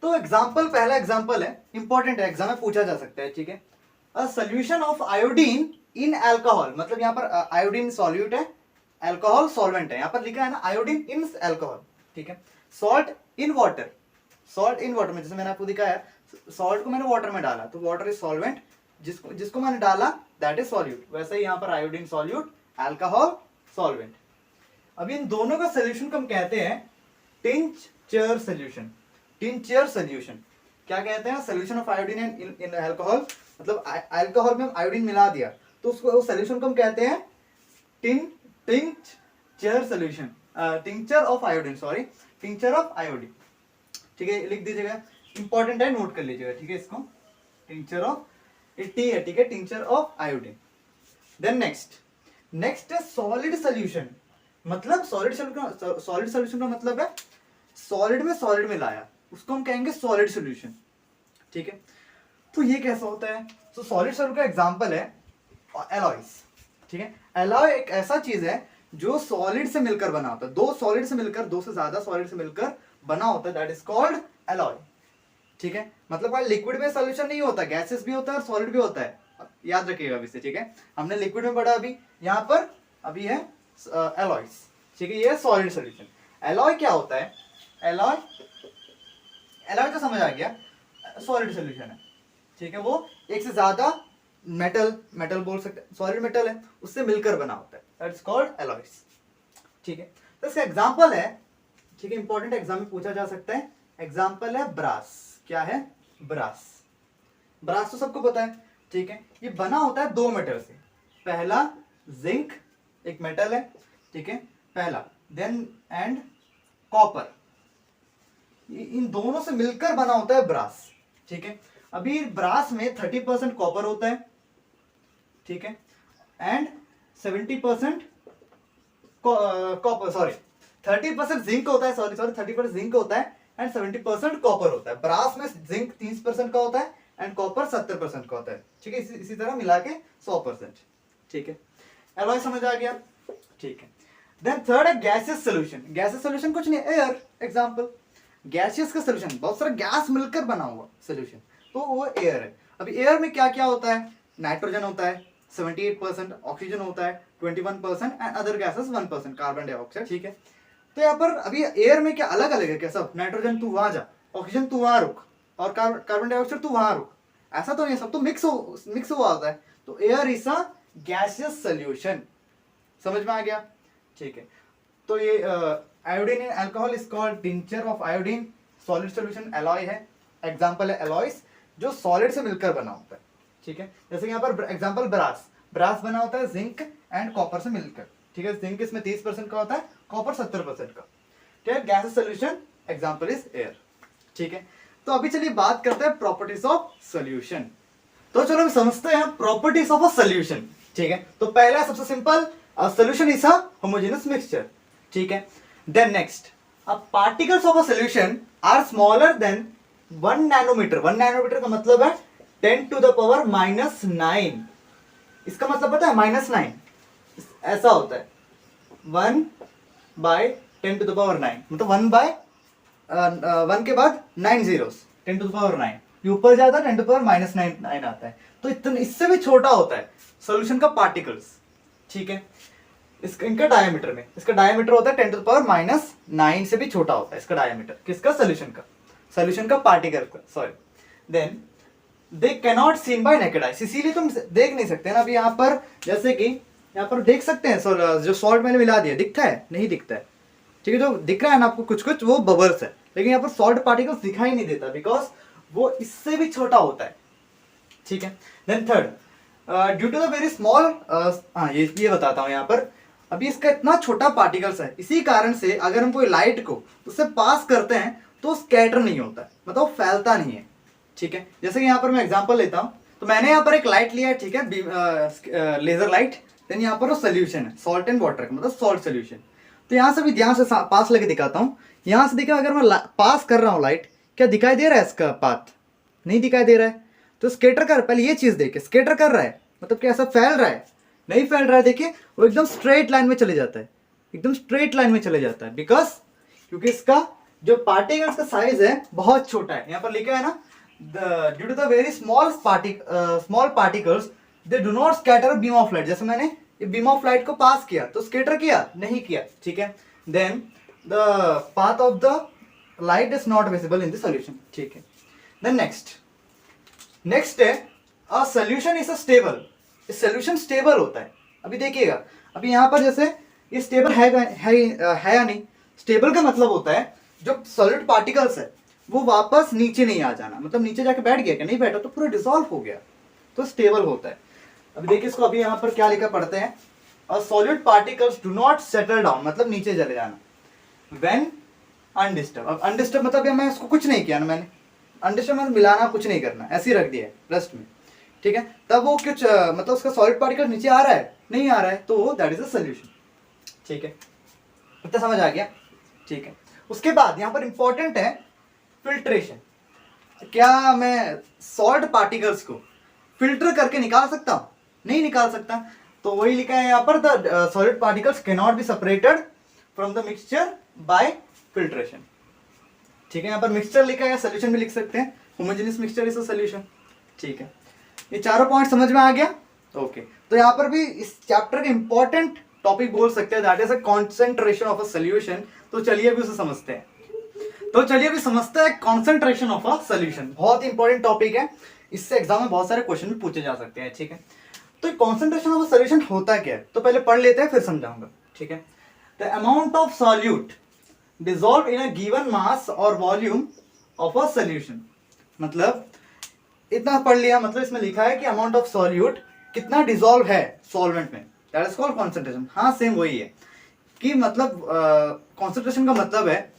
तो एग्जांपल, पहला एग्जांपल है, इंपॉर्टेंट है, एग्जाम में पूछा जा सकता है, ठीक है। A solution of iodine in alcohol, मतलब यहाँ पर आयोडीन सॉल्यूट है, अल्कोहल सॉल्वेंट है, यहाँ पर लिखा है ना आयोडीन इन अल्कोहल, ठीक है। सॉल्ट इन वाटर में, जैसे मैंने आपको दिखाया, सॉल्ट को मैंने वाटर में डाला तो वाटर इज सॉल्वेंट, जिसको मैंने डाला दैट इज सॉल्यूट। वैसे ही यहाँ पर आयोडीन सॉल्यूट, अल्कोहल सॉल्वेंट। अब इन दोनों का सोल्यूशन को हम कहते हैं टिंचर सोल्यूशन। क्या कहते हैं, solution of iodine in alcohol, मतलब अल्कोहल में आयोडीन मिला दिया तो उसको सोल्यूशन को हम कहते हैं tincture solution, tincture of iodine, ठीक है, लिख दीजिएगा, इंपॉर्टेंट है, नोट कर लीजिएगा, ठीक है, इसको टिंचर ऑफ, टी है, ठीक है, tincture of iodine. Then next है सॉलिड सोल्यूशन, मतलब सॉलिड सोल्यूशन का मतलब है सॉलिड में सॉलिड मिलाया, उसको हम कहेंगे सॉलिड सोल्यूशन, ठीक है। तो ये कैसा होता है, तो सॉलिड सोल्यूशन का एग्जांपल है एलॉयज, ठीक है। एलॉय एक ऐसा चीज है जो सॉलिड से मिलकर बना होता है, दो से ज्यादा सॉलिड से मिलकर बना होता है, दैट इज कॉल्ड एलॉय, ठीक है। मतलब लिक्विड में सॉल्यूशन नहीं होता, गैसेस भी होता है और सॉलिड भी होता है, याद रखिएगा अभी से, ठीक है। हमने लिक्विड में पढ़ा, अभी यहाँ पर अभी है एलॉयज, ठीक है, ये सॉलिड सॉल्यूशन। एलॉय क्या होता है, एलॉय, एलॉय तो समझ आ गया, सॉलिड सोल्यूशन है, ठीक है, वो एक से ज्यादा मेटल, मेटल बोल सकते हैं, सॉलिड मेटल है उससे मिलकर बना होता है, दैट्स कॉल्ड एलॉयज, ठीक है। तो इसका एग्जांपल है, ठीक है, इंपॉर्टेंट एग्जाम में पूछा जा सकता है, एग्जांपल है ब्रास। क्या है? ब्रास। ब्रास तो सबको पता है, ठीक है, ये बना होता है दो मेटल से, पहला जिंक एक मेटल है, ठीक है, पहला, देन एंड कॉपर, इन दोनों से मिलकर बना होता है ब्रास, ठीक है। अभी ब्रास में 30% कॉपर होता है, ठीक है, एंड 70% कॉपर, सॉरी 30% जिंक होता है, सॉरी 30% जिंक होता है एंड 70% कॉपर होता है। ब्रास में जिंक 30% का होता है एंड कॉपर 70% का होता है, ठीक है, इसी तरह मिला के 100%, ठीक है। एलॉय समझ आ गया, ठीक है। देन थर्ड है गैसियस सोल्यूशन। गैसियस सोल्यूशन कुछ नहीं, एयर, एग्जांपल गैसियस का सोल्यूशन, बहुत सारा गैस मिलकर बना हुआ सोल्यूशन, तो वो एयर है। अभी एयर में क्या क्या होता है? नाइट्रोजन होता है 78%, ऑक्सीजन होता है 21% and other gases 1%, carbon dioxide, ठीक है। तो यहाँ पर अभी एयर में क्या अलग अलग है क्या? सब नाइट्रोजन तू वहां जा, ऑक्सीजन तू वहां रुक, और कार्बन डाइऑक्साइड तू वहां रुक, ऐसा तो नहीं, सब तो मिक्स हुआ होता है। तो air is a gaseous solution, समझ में आ गया, ठीक है। तो ये iodine in alcohol is called tincture of iodine, solid solution alloy है, एग्जांपल है एलॉयज जो सॉलिड से मिलकर बना होता है, ठीक है। जैसे यहाँ पर एग्जांपल ब्रास, ब्रास बना होता है जिंक एंड कॉपर से मिलकर, ठीक है, जिंक इसमें 30% का होता है, कॉपर 70% का, ठीक है। Gases solution example is air, ठीक है। तो अभी चलिए बात करते हैं प्रॉपर्टीज ऑफ सोल्यूशन। तो चलो हम समझते हैं प्रॉपर्टीज ऑफ अ सोल्यूशन, ठीक है। तो पहला सबसे simple, a solution is a homogeneous mixture, ठीक है। Then next, a particles of a solution are smaller than 1 nanometer। 1 nanometer का मतलब है 10 to the power -9, इसका मतलब पता है -9, ऐसा होता है 1 by 10 to the power 9, मतलब 1 by 1 के बाद 9 zeros, 10 to the power 9, ये ऊपर जाता है 10 to the power -9 आता है, तो इतना इससे भी छोटा होता है सोल्यूशन का पार्टिकल्स, ठीक है। इसका इनका डायमीटर में, इसका डायमीटर होता है 10 to the power -9 से भी छोटा होता है इसका डायमीटर, किसका? सोल्यूशन का पार्टिकल का, sorry. Then they cannot seen by naked eye, इसीलिए तुम देख नहीं सकते ना। अभी यहाँ पर जैसे कि यहाँ पर देख सकते हैं, जो सॉल्ट मैंने मिला दिया दिखता है? नहीं दिखता है, ठीक है। जो दिख रहा है ना आपको कुछ कुछ, वो बबल्स है, लेकिन यहाँ पर सॉल्ट पार्टिकल्स दिखाई नहीं देता, बिकॉज वो इससे भी छोटा होता है, ठीक है। Then third, due to the very small, ये बताता हूँ यहाँ पर, अभी इसका इतना छोटा पार्टिकल्स है, इसी कारण से अगर हम कोई लाइट को उससे पास करते हैं तो स्कैटर नहीं होता है, मतलब फैलता नहीं है, ठीक है। जैसे कि यहाँ पर मैं एग्जांपल लेता हूँ, तो मैंने यहाँ पर एक लाइट लिया है, ठीक है, लेजर लाइट, देन यहाँ पर वो सोल्यूशन है सॉल्ट एंड वाटर का, मतलब सॉल्ट सोल्यूशन। तो यहाँ से भी ध्यान से पास लेके दिखाता हूँ, यहाँ से देखा, अगर मैं पास कर रहा हूँ लाइट, क्या दिखाई दे रहा है इसका पाथ? नहीं दिखाई दे रहा है, तो स्केटर कर, पहले ये चीज देखे, स्केटर कर रहा है मतलब क्या ऐसा फैल रहा है? नहीं फैल रहा है, देखिए वो एकदम स्ट्रेट लाइन में चले जाता है, एकदम स्ट्रेट लाइन में चले जाता है, बिकॉज क्योंकि इसका जो पार्टिकल्स का साइज है बहुत छोटा है। यहाँ पर लिखा है ना, due to the very small particles they do not scatter beam of light. जैसे मैंने ये बीम ऑफ लाइट को पास किया तो स्कैटर किया? नहीं किया, ठीक है। Then the path of the light is not visible in the solution, ठीक है। देन नेक्स्ट है, a solution is a stable. Solution stable होता है। अभी देखिएगा, अभी यहाँ पर जैसे ये स्टेबल है या नहीं? स्टेबल का मतलब होता है जो सॉलिड पार्टिकल्स है वो वापस नीचे नहीं आ जाना, मतलब नीचे जाके बैठ गया, क्या नहीं बैठा तो पूरा डिसॉल्व हो गया, तो स्टेबल होता है। अभी देखिए इसको, अभी यहाँ पर क्या लिखा पढ़ते हैं, a solid particles do not settle down, मतलब नीचे चले जाना, व्हेन अनडिस्टर्ब। अब अनडिस्टर्ब मतलब मैं इसको कुछ नहीं किया ना, मैंने अनडिस्टर्ब मतलब मिलाना कुछ नहीं करना, ऐसे ही रख दिया है रेस्ट में, ठीक है। तब वो कुछ मतलब उसका सॉलिड पार्टिकल नीचे आ रहा है? नहीं आ रहा है, तो दैट इज अ सोल्यूशन, ठीक है। इतना समझ आ गया, ठीक है। उसके बाद यहाँ पर इंपॉर्टेंट है फिल्ट्रेशन। क्या मैं सॉल्ट पार्टिकल्स को फिल्टर करके निकाल सकता हूँ? नहीं निकाल सकता, तो वही लिखा है यहाँ पर, the solid particles can not be separated from the mixture by filtration, ठीक है। यहाँ पर मिक्सचर लिखा है, सोल्यूशन भी लिख सकते हैं, homogeneous mixture is a solution, ठीक है। ये चारों पॉइंट समझ में आ गया, ओके। तो यहाँ पर भी इस चैप्टर के इंपॉर्टेंट टॉपिक बोल सकते हैं, that is a concentration of a solution. तो चलिए अभी उसे समझते हैं। तो चलिए अभी समझते हैं कॉन्सेंट्रेशन ऑफ अ सोल्यूशन। बहुत ही इंपॉर्टेंट टॉपिक है, इससे एग्जाम में बहुत सारे क्वेश्चन भी पूछे जा सकते हैं। ठीक है, तो कॉन्सेंट्रेशन ऑफ अ सोल्यूशन होता क्या है, तो पहले पढ़ लेते हैं फिर समझाऊंगा। ठीक है, the amount of solute dissolve in a given mass और वॉल्यूम ऑफ अ सोल्यूशन। मतलब इतना पढ़ लिया, मतलब इसमें लिखा है कि अमाउंट ऑफ सॉल्यूट कितना डिसॉल्व है सॉल्वेंट में, दैट इज कॉल्ड कॉन्सेंट्रेशन। हाँ सेम वही है कि मतलब कॉन्सेंट्रेशन का मतलब है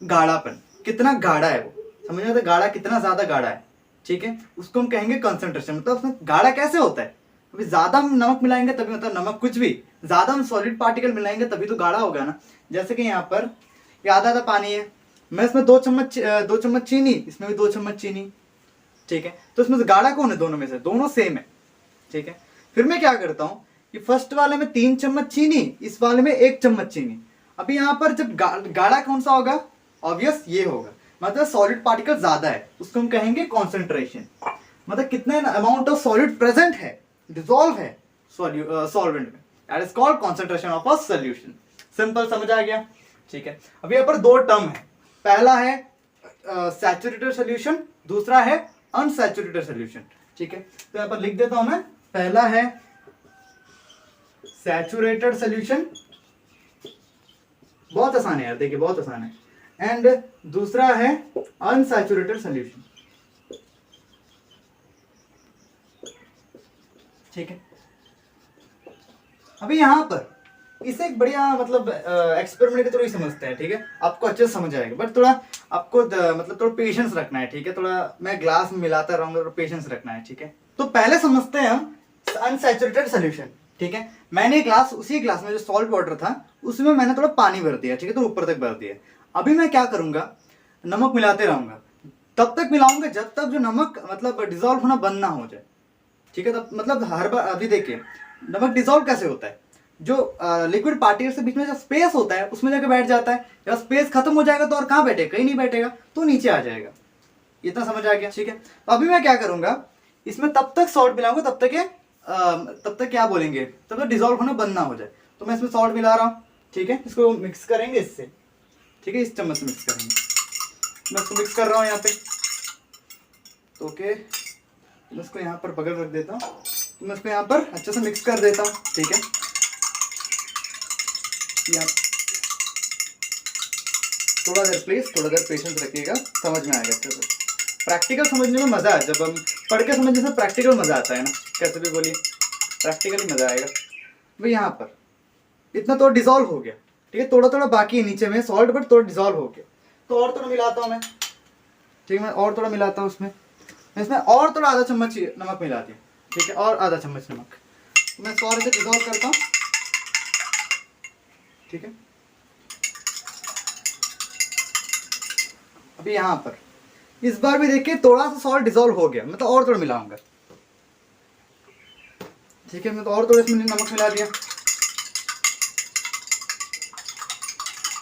गाढ़ापन, कितना गाढ़ा है वो, समझ में आता है, गाढ़ा कितना ज्यादा गाढ़ा है। ठीक है, उसको हम कहेंगे कंसंट्रेशन। मतलब उसमें गाढ़ा कैसे होता है, अभी ज्यादा हम नमक मिलाएंगे तभी, मतलब नमक कुछ भी ज्यादा हम सॉलिड पार्टिकल मिलाएंगे तभी तो गाढ़ा होगा ना। जैसे कि यहाँ पर ये आधा आधा पानी है, मैं इसमें 2 चम्मच चीनी, इसमें भी 2 चम्मच चीनी। ठीक है, तो इसमें से गाढ़ा कौन है, दोनों में से दोनों सेम है। ठीक है, फिर मैं क्या करता हूँ कि फर्स्ट वाले में 3 चम्मच चीनी, इस वाले में 1 चम्मच चीनी। अभी यहाँ पर जब गाढ़ा कौन सा होगा, ऑब्वियस ये होगा, मतलब सॉलिड पार्टिकल ज्यादा है, उसको हम कहेंगे कॉन्सेंट्रेशन। मतलब कितने अमाउंट ऑफ सॉलिड प्रेजेंट है, डिसॉल्व है सॉल्वेंट में, that is called concentration of a solution. Simple, समझ आ गया। ठीक है, अब यहाँ पर 2 टर्म है, पहला है सैचुरेटेड सॉल्यूशन, दूसरा है अनसैचुरेटेड सॉल्यूशन। ठीक है, तो यहाँ पर लिख देता हूं मैं, पहला है सैचुरेटेड सॉल्यूशन, बहुत आसान है यार, देखिए बहुत आसान है, एंड दूसरा है अनसैचुरेटेड सॉल्यूशन। ठीक है, अभी यहां पर इसे एक बढ़िया मतलब एक्सपेरिमेंट के थ्रू ही समझते हैं। ठीक है, आपको अच्छे से समझ आएगा, बट थोड़ा आपको मतलब थोड़ा पेशेंस रखना है। ठीक है, थोड़ा मैं ग्लास में मिलाता रहूंगा, तो पेशेंस रखना है। ठीक है, तो पहले समझते हैं हम अनसैचुरेटेड सॉल्यूशन। ठीक है, मैंने ग्लास, उसी ग्लास में जो सॉल्ट वाटर था उसमें मैंने थोड़ा पानी भर दिया। ठीक है, तो ऊपर तक भर दिया। अभी मैं क्या करूंगा, नमक मिलाते रहूंगा, तब तक मिलाऊंगा जब तक जो नमक मतलब डिजोल्व होना बंद ना हो जाए। ठीक है, तब मतलब हर बार, अभी देखिए नमक डिजोल्व कैसे होता है, जो लिक्विड पार्टिकल्स के बीच में जो स्पेस होता है उसमें जाकर बैठ जाता है। जब स्पेस खत्म हो जाएगा तो और कहाँ बैठेगा, कहीं नहीं बैठेगा, तो नीचे आ जाएगा। इतना समझ आ गया। ठीक है, तो अभी मैं क्या करूंगा, इसमें तब तक सॉल्ट मिलाऊंगा तब तक क्या बोलेंगे, तब तक डिजोल्व होना बंद ना हो जाए। तो मैं इसमें सॉल्ट मिला रहा हूँ। ठीक है, इसको मिक्स करेंगे इससे। ठीक है, इस चम्मच से मिक्स करेंगे, मैं इसको मिक्स कर रहा हूँ यहाँ पे। तो ओके, मैं इसको यहाँ पर बगल रख देता हूँ, तो मैं इसको यहाँ पर अच्छे से मिक्स कर देता हूँ। ठीक है, थोड़ा देर प्लीज, थोड़ा देर पेशेंस रखिएगा, समझ में आएगा अच्छे से। प्रैक्टिकल समझने में मजा है, जब हम पढ़ के समझने से प्रैक्टिकल मजा आता है ना, कैसे भी बोलिए, प्रैक्टिकली मजा आएगा। भाई यहाँ पर इतना तो डिसॉल्व हो गया। ठीक है, थोड़ा थोड़ा बाकी है नीचे में सॉल्ट, बट थोड़ा डिसॉल्व हो गया, तो और थोड़ा मिलाता हूँ मैं। ठीक है, मैं और थोड़ा मिलाता हूँ उसमें, इसमें और थोड़ा आधा चम्मच नमक मिला दिया। ठीक है, और आधा चम्मच नमक, मैं सॉल्ट से डिसॉल्व करता हूँ। ठीक है, अभी यहाँ पर इस बार भी देखिए थोड़ा सा सॉल्ट डिसॉल्व हो गया, मैं तो और थोड़ा मिलाऊंगा। ठीक है, मैं तो और थोड़ा इसमें नमक मिला दिया।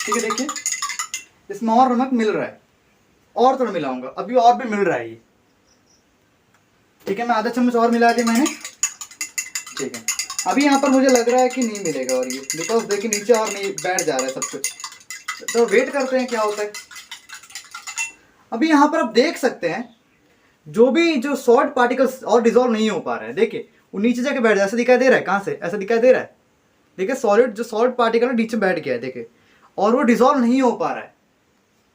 ठीक है, देखिए इसमें और नमक मिल रहा है, और थोड़ा मिलाऊंगा, अभी और भी मिल रहा है ये। ठीक है, मैं आधा चम्मच और मिला दिया मैंने। ठीक है, अभी यहाँ पर मुझे लग रहा है कि नहीं मिलेगा, और ये बिकॉज देखिए नीचे और नहीं बैठ जा रहा है सब कुछ, तो वेट करते हैं क्या होता है। अभी यहाँ पर आप देख सकते हैं जो सॉल्ट पार्टिकल्स और डिसॉल्व नहीं हो पा रहा है, देखिए वो नीचे जाके बैठ जाए, ऐसा दिखाई दे रहा है, कहाँ से ऐसा दिखाई दे रहा है। देखिए सॉलिड जो सॉल्ट पार्टिकल है नीचे बैठ गया है, देखिए, और वो डिसॉल्व नहीं हो पा रहा है।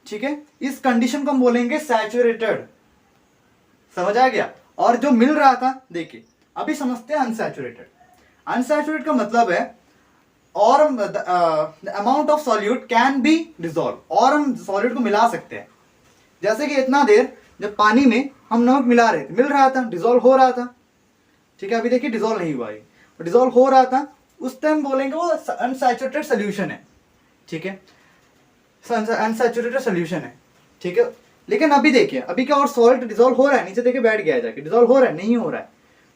ठीक है, इस कंडीशन को हम बोलेंगे सैचुरेटेड। समझ आ गया। और जो मिल रहा था, देखिए अभी समझते हैं अनसैचुरेटेड। अनसैचुरेटेड का मतलब है और amount of solute can be dissolve, और हम सॉल्यूट को मिला सकते हैं। जैसे कि इतना देर जब पानी में हम नमक मिला रहे थे, मिल रहा था, डिसॉल्व हो रहा था। ठीक है, अभी देखिए डिसॉल्व नहीं हुआ, डिसॉल्व हो रहा था, उस टाइम बोलेंगे वो अनसैचुरेटेड सोल्यूशन है। ठीक है, अनसैचुरेटेड सोल्यूशन है। ठीक है, लेकिन अभी देखिए अभी क्या, और सॉल्ट डिसॉल्व हो रहा है, नीचे देखिए बैठ गया है जाके, डिसॉल्व हो रहा है, नहीं हो रहा है,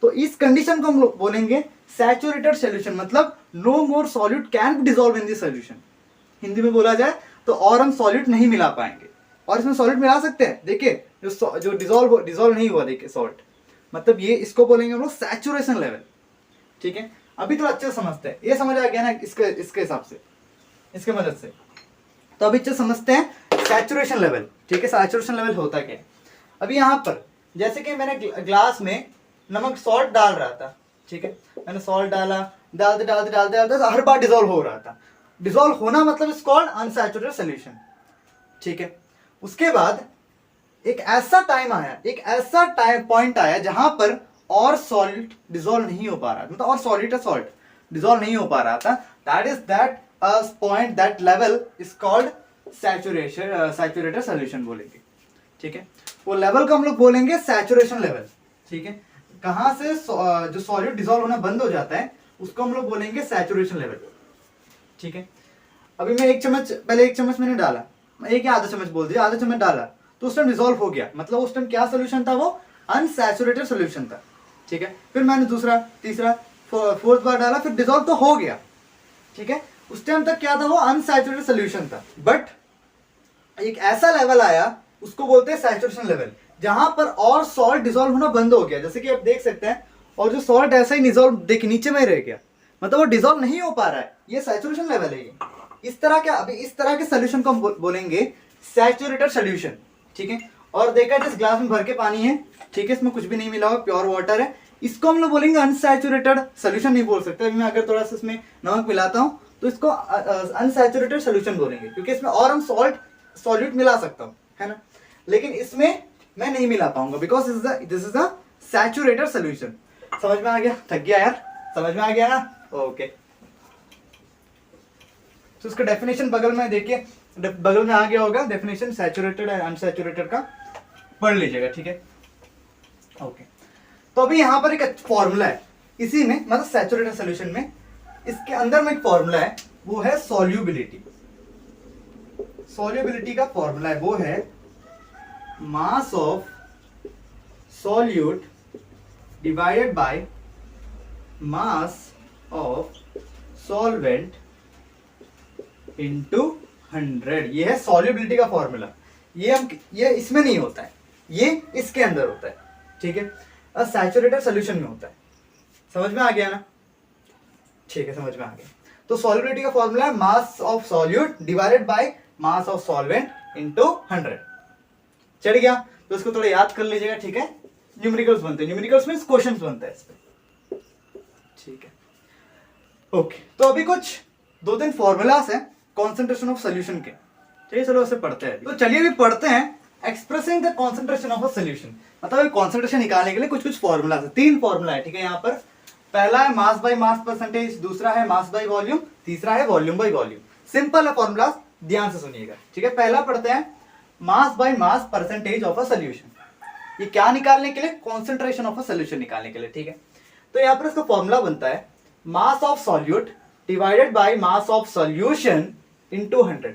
तो इस कंडीशन को हम बोलेंगे सैचुरेटेड सोल्यूशन। मतलब no more solute can be dissolve in this solution. Hindi में बोला जाए तो और हम सॉल्यूट नहीं मिला पाएंगे, और इसमें सॉल्यूट मिला सकते हैं। देखिए जो डिसॉल्व नहीं हुआ, देखिए सॉल्ट, मतलब ये इसको बोलेंगे हम लोग सैचुरेशन लेवल। ठीक है, अभी तो अच्छे से समझते हैं, ये समझ आ गया ना इसके हिसाब से, इसके मदद से। तो अभी अच्छे समझते हैं सैचुरेशन लेवल, ठीक है। सैचुरेशन लेवल होता क्या है, अभी यहाँ पर जैसे कि मैंने ग्लास में नमक सॉल्ट डाल रहा था, ठीक है, मैंने सॉल्ट डाला, डालते डालते डालते डालते हर बार डिसॉल्व हो रहा था। डिसॉल्व होना मतलब इज कॉल्ड अनसैचुरेटेड सॉल्यूशन, ठीक है। उसके बाद एक ऐसा टाइम आया, एक ऐसा टाइम पॉइंट आया जहां पर और सॉल्ट डिसॉल्व नहीं हो पा रहा, मतलब और सॉलिड सॉल्ट डिसॉल्व नहीं हो पा रहा था। That is that point, that level is called saturated solution बोलेंगे, ठीक है। वो लेवल को हम लोग बोलेंगे सैचुरेशन लेवल, ठीक है। कहां से जो सॉलिड डिसॉल्व होना बंद हो जाता है उसको हम लोग बोलेंगे सैचुरेशन लेवल, ठीक है। अभी मैं एक चम्मच, पहले एक चम्मच मैंने डाला, एक या आधा चम्मच बोल दिया, आधा चम्मच डाला तो उस टाइम डिसॉल्व हो गया, मतलब उस टाइम क्या सोल्यूशन था, वो अनसैचुरेटेड सोल्यूशन था, ठीक है। फिर मैंने दूसरा, तीसरा, फोर्थ बार डाला, फिर डिसॉल्व तो हो गया, ठीक है। उस टाइम तक क्या था, वो अनसैचुरेटेड सोल्यूशन था। बट एक ऐसा लेवल आया, उसको बोलते हैं सैचुरेशन लेवल, जहां पर और सॉल्ट डिसॉल्व होना बंद हो गया। जैसे कि आप देख सकते हैं, और जो सॉल्ट ऐसा ही डिसॉल्व देख नीचे में रह गया, मतलब वो डिसॉल्व नहीं हो पा रहा है, ये सैचुरेशन लेवल है। ये इस तरह के, अभी इस तरह के सोल्यूशन को हम बोलेंगे सैचुरेटेड सोल्यूशन, ठीक है। और देखा जिस ग्लास में भर के पानी है, ठीक है, इसमें कुछ भी नहीं मिला हुआ, प्योर वाटर है, इसको हम लोग बोलेंगे अनसैचुरेटेड सोल्यूशन नहीं बोल सकते। अभी मैं अगर थोड़ा सा इसमें नमक मिलाता हूं तो इसको अनसैचुरेटेड सोल्यूशन बोलेंगे, क्योंकि इसमें और हम सॉल्यूट मिला सकता हूं, है ना। लेकिन इसमें मैं नहीं मिला पाऊंगा, because this is a saturated solution. समझ में आ गया? थक गया यार, समझ में आ गया ना? ओके। तो इसका डेफिनेशन बगल में देखिए, बगल में आ गया होगा डेफिनेशन सैचुरेटेड एंड अनसैचुरेटेड का, पढ़ लीजिएगा, ठीक है। ओके, तो अभी यहां पर एक फॉर्मूला है इसी में, मतलब सैचुरेटेड सॉल्यूशन में, इसके अंदर में एक फॉर्मूला है, वो है सॉल्युबिलिटी। सॉल्युबिलिटी का फॉर्मूला है, वो है mass of solute divided by mass of solvent into 100। ये है सॉल्युबिलिटी का फॉर्मूला। ये इसमें नहीं होता है, ये इसके अंदर होता है, ठीक है, सैचुरेटेड सॉल्यूशन में होता है। समझ में आ गया ना? ठीक है, समझ में आ गया। तो सॉल्युबिलिटी का फॉर्मूला है mass of solute divided by mass of solvent into 100। चढ़ गया? तो इसको थोड़ा याद कर लीजिएगा, ठीक है। न्यूमेरिकल्स बनते हैं, न्यूमेरिकल्स मींस क्वेश्चंस बनता है इस पे, ठीक है। ओके, तो अभी कुछ 2-3 फॉर्मूलास हैं कॉन्सेंट्रेशन ऑफ सोल्यूशन के, ठीक है। चलो उसे पढ़ते हैं। तो चलिए अभी पढ़ते हैं expressing the concentration of a solution, मतलब कॉन्सेंट्रेशन निकालने के लिए कुछ कुछ फॉर्मूला है। 3 फॉर्मूला है, ठीक है। यहाँ पर पहला है मास बाय मास परसेंटेज, दूसरा है मास बाय वॉल्यूम, तीसरा है वॉल्यूम बाय वॉल्यूम। सिंपल है फॉर्मूला, ध्यान से सुनिएगा, ठीक है। पहला पढ़ते हैं mass by mass percentage of a solution. ये क्या निकालने के लिए? कॉन्सेंट्रेशन ऑफ अ सोल्यूशन निकालने के लिए, ठीक है। तो यहाँ पर इसका फॉर्मूला बनता है mass of solute divided by mass of solution into 100।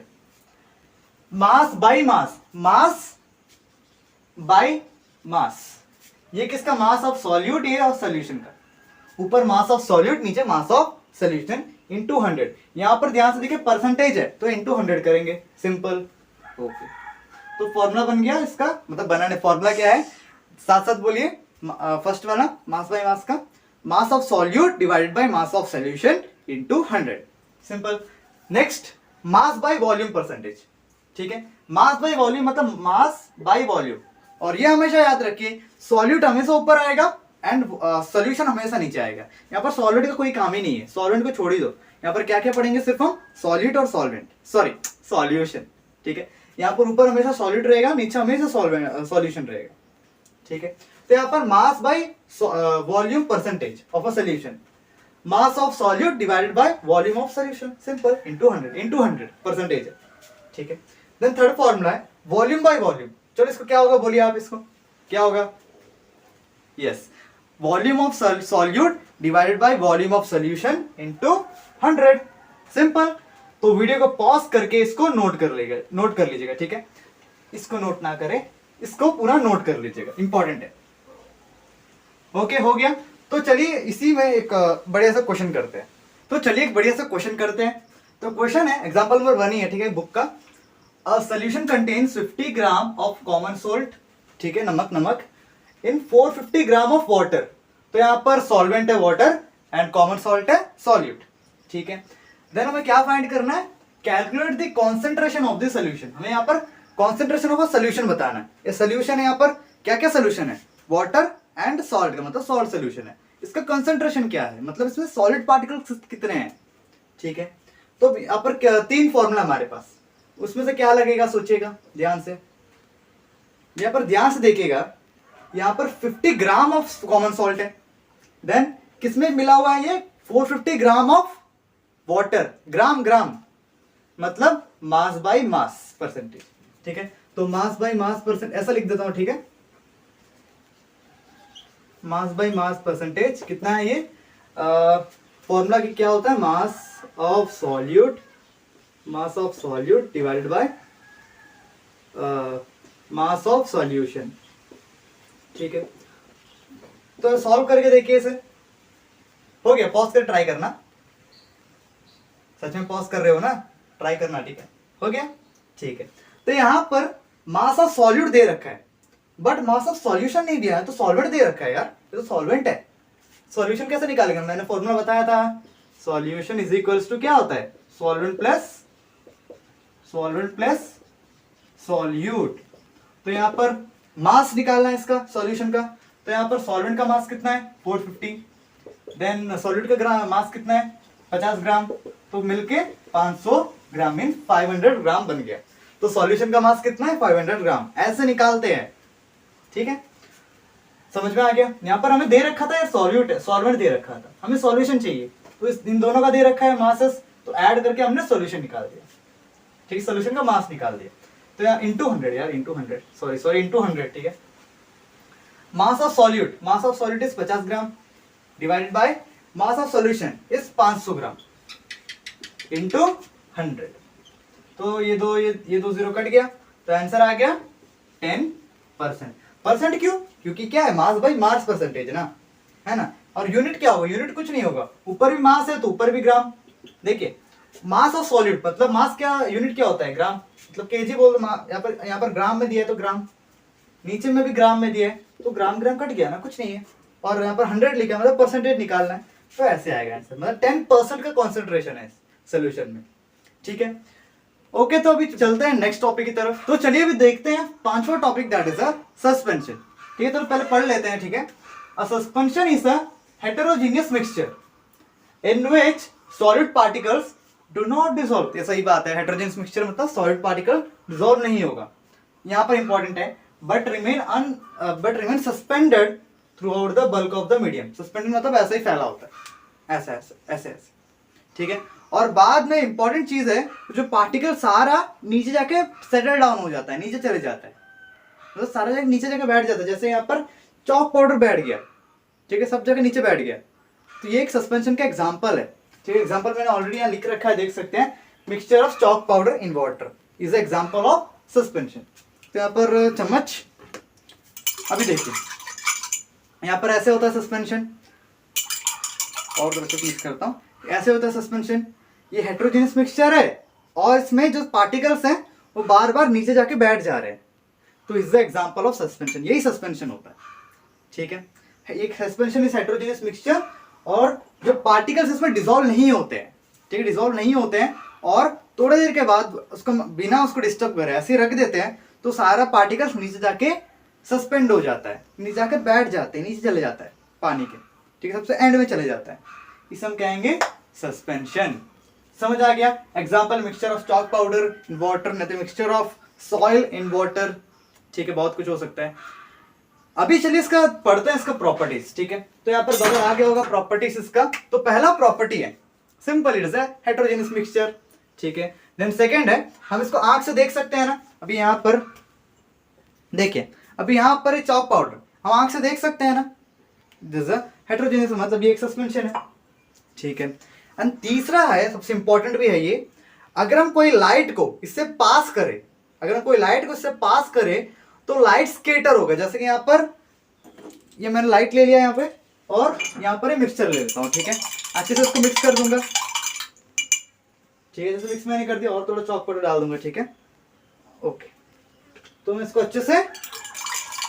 Mass by mass, mass by mass, ये किसका? मास ऑफ सॉल्यूट, ये और सॉल्यूशन का। ऊपर मास ऑफ सॉल्यूट, नीचे मास ऑफ सॉल्यूशन इनटू 100। यहां पर ध्यान से देखिए परसेंटेज है तो इनटू 100 करेंगे, सिंपल। ओके, तो फॉर्मूला बन गया इसका, मतलब बनाने फॉर्मूला क्या है, साथ साथ बोलिए। फर्स्ट वाला मास बाय मास का, मास of solute divided by mass of solution into 100, simple. Next mass by volume percentage, ठीक है। मास बाय वॉल्यूम मतलब मास बाय वॉल्यूम, और ये हमेशा याद रखिए सॉल्यूट हमेशा ऊपर आएगा एंड सॉल्यूशन हमेशा नीचे आएगा। यहाँ पर सॉल्यूट का कोई काम ही नहीं है, सॉल्वेंट को छोड़ ही दो। यहाँ पर क्या क्या पढ़ेंगे? सिर्फ हम सॉल्यूट और सॉल्वेंट, सॉरी सॉल्यूशन, ठीक है। यहाँ पर ऊपर हमेशा सॉल्यूट रहेगा, नीचे हमेशा सॉल्यूशन रहेगा, ठीक है। तो यहाँ पर मास by volume percentage of a solution, mass of solute divided by volume of solution, simple, into 100 percentage है, ठीक है। देन थर्ड फॉर्मूला है वॉल्यूम बाय वॉल्यूम। चलो इसको क्या होगा, बोलिए आप, इसको क्या होगा? Yes, volume of solute divided by volume of solution into 100, simple. तो वीडियो को पॉज करके इसको नोट कर लीजिएगा, ठीक है। इसको नोट ना करें, इसको पूरा नोट कर लीजिएगा, इंपॉर्टेंट है। ओके, हो गया। तो चलिए इसी में एक बढ़िया सा क्वेश्चन करते हैं। तो चलिए एक बढ़िया सा क्वेश्चन करते हैं। तो क्वेश्चन है एग्जांपल नंबर 1 ही है, ठीक है, बुक का। A solution contains 50 gram of common salt, ठीक है, नमक इन 450 ग्राम ऑफ वाटर। तो यहाँ पर सॉल्वेंट है वाटर एंड कॉमन सॉल्ट है सॉल्यूट, ठीक है। देन हमें क्या फाइंड करना है? Calculate the concentration of the solution. हमें यहाँ पर कॉन्सेंट्रेशन ऑफ अ सोल्यूशन बताना है। ये सोल्यूशन है, यहाँ पर क्या क्या सोल्यूशन है, वाटर एंड सॉल्ट का मतलब सॉल्ट सोल्यूशन है। इसका कंसंट्रेशन क्या है, मतलब इसमें सॉलिड पार्टिकल्स कितने हैं, ठीक है। तो यहाँ पर तीन फॉर्मूला हमारे पास, उसमें से क्या लगेगा सोचिएगा ध्यान से, यहाँ पर ध्यान से देखिएगा। यहाँ पर 50 ग्राम ऑफ कॉमन सॉल्ट है, देन किसमें मिला हुआ है ये 450 ग्राम ऑफ वाटर, ग्राम ग्राम मतलब मास बाय मास परसेंटेज, ठीक है। तो मास बाय मास परसेंट ऐसा लिख देता हूं, ठीक है। मास बाय मास परसेंटेज कितना है ये, फॉर्मूला की क्या होता है, mass of solute divided by mass of solution, ठीक है। तो सॉल्व करके देखिए इसे, हो गया, पॉज कर ट्राई करना, सच में पॉज कर रहे हो ना, ट्राई करना, ठीक है, हो गया, ठीक है। तो यहां पर मास ऑफ सॉल्यूट दे रखा है, बट मास ऑफ सॉल्यूशन नहीं दिया है, तो सॉल्वेंट दे रखा है यार, ये तो सॉल्वेंट है। सॉल्यूशन कैसे निकालेंगे, मैंने फॉर्मूला बताया था, सॉल्यूशन इज इक्वल्स टू क्या होता है, सॉल्वेंट प्लस सॉल्यूट। तो यहां पर मास निकालना है इसका सॉल्यूशन का, तो यहां पर सॉल्वेंट का मास कितना है 450, देन सॉल्यूट का मास कितना है 50 ग्राम, तो मिलके 500 ग्राम मीन 500 ग्राम बन गया। तो सॉल्यूशन का मास कितना है 500 ग्राम, ऐसे निकालते हैं, ठीक है, समझ में आ गया। यहाँ पर हमें दे रखा था यार सॉल्वेंट दे रखा था, हमें सॉल्यूशन चाहिए, तो इन दोनों का दे रखा है मासेस, तो ऐड करके हमने सॉल्यूशन निकाल दिया, ठीक है, सॉल्यूशन का मास निकाल दिया। तो यहाँ इंटू 100 यार, इंटू 100, ठीक है। Mass of solute is 50 gram divided by mass of solution is 500 gram into 100। तो ये दो जीरो कट गया, तो आंसर आ गया 10%। परसेंट क्यों, क्योंकि क्या है मास बाई मास परसेंटेज ना, है ना। और यूनिट क्या होगा, यूनिट कुछ नहीं होगा, ऊपर भी मास है तो ऊपर भी ग्राम। देखिए मास ऑफ सॉल्यूट मतलब मास क्या, यूनिट क्या होता है ग्राम, मतलब केजी बोल दो, यहाँ पर ग्राम में दिया है तो ग्राम, नीचे में भी ग्राम में दिया है तो ग्राम ग्राम कट गया ना, कुछ नहीं है। और यहाँ पर 100 लिखा मतलब परसेंटेज निकालना है, तो ऐसे आएगा आंसर, मतलब 10% का कॉन्सेंट्रेशन है सोल्यूशन में, ठीक है। ओके, तो अभी चलते हैं नेक्स्ट टॉपिक की तरफ। तो चलिए अभी देखते हैं पांचवा topic, that is a suspension, ठीक है। तो पहले पढ़ लेते हैं, ठीक है। अ suspension is a heterogeneous mixture in which solid particles do not dissolve. ये सही बात है, हेटेरोजेनियस मिक्सचर मतलब सॉलिड पार्टिकल डिसॉल्व नहीं होगा, यहाँ पर इंपॉर्टेंट है, but remain suspended through out the bulk of the medium. Suspended मतलब ऐसे ही फैला होता है, ऐसे, ठीक है। और बाद में इंपॉर्टेंट चीज है, जो पार्टिकल सारा नीचे जाके सेटल डाउन हो जाता है, नीचे चले जाता है, मतलब सारा जगह नीचे जाके बैठ जाता है। जैसे यहाँ पर चॉक पाउडर बैठ गया, ठीक है, सब जगह नीचे बैठ गया, तो ये एक सस्पेंशन का एग्जांपल है, ठीक है। एग्जांपल मैंने ऑलरेडी यहाँ लिख रखा है, देख सकते हैं, mixture of chalk powder in water is example of suspension. तो यहाँ पर चम्मच, अभी देखिए यहाँ पर ऐसे होता है सस्पेंशन, और मिक्स करता हूँ, ऐसे होता है सस्पेंशन। ये हेटेरोजेनियस मिक्सचर है और इसमें जो पार्टिकल्स हैं वो बार बार नीचे जाके बैठ जा रहे हैं, तो is the example of suspension, यही सस्पेंशन होता है, ठीक है। एक सस्पेंशन इज हेटेरोजेनियस मिक्सचर, और जो पार्टिकल्स इसमें डिसॉल्व नहीं होते हैं, ठीक है, डिसॉल्व नहीं होते हैं, और थोड़ी देर के बाद उसको बिना उसको डिस्टर्ब करे ऐसे ही रख देते हैं, तो सारा पार्टिकल्स नीचे जाके सस्पेंड हो जाता है, नीचे जाके बैठ जाते हैं, नीचे चले जाता है पानी के, ठीक है, सबसे एंड में चले जाता है, इसे हम कहेंगे सस्पेंशन। समझ आ गया। Example mixture of chalk powder in water, नहीं तो mixture of soil in water, ठीक है, बहुत कुछ हो सकता है। अभी चलिए इसका पढ़ते हैं, इसका प्रॉपर्टीज, ठीक है। तो यहाँ पर बदल आ गया होगा प्रॉपर्टीज इसका। तो पहला प्रॉपर्टी है simple, it is a heterogeneous mixture, ठीक है। देन सेकंड है, हम इसको आंख से देख सकते हैं ना, अभी यहाँ पर देखिए, अभी यहाँ पर चॉक पाउडर हम आंख से देख सकते हैं ना, दिस इज अ हेटेरोजेनियस, मतलब ये एक सस्पेंशन है, ठीक है। एंड तीसरा है, सबसे इंपॉर्टेंट भी है ये, अगर हम कोई लाइट को इससे पास करें, अगर हम कोई लाइट को इससे पास करें तो लाइट स्केटर होगा। जैसे कि यहाँ पर ये मैंने लाइट ले लिया यहाँ पे, और यहाँ पर मिक्सचर ले लेता हूँ, ठीक है, अच्छे से उसको मिक्स कर दूंगा, ठीक है, जैसे मिक्स मैंने कर दिया, और थोड़ा चॉक पाउडर डाल दूंगा, ठीक है, ओके। तो मैं इसको अच्छे से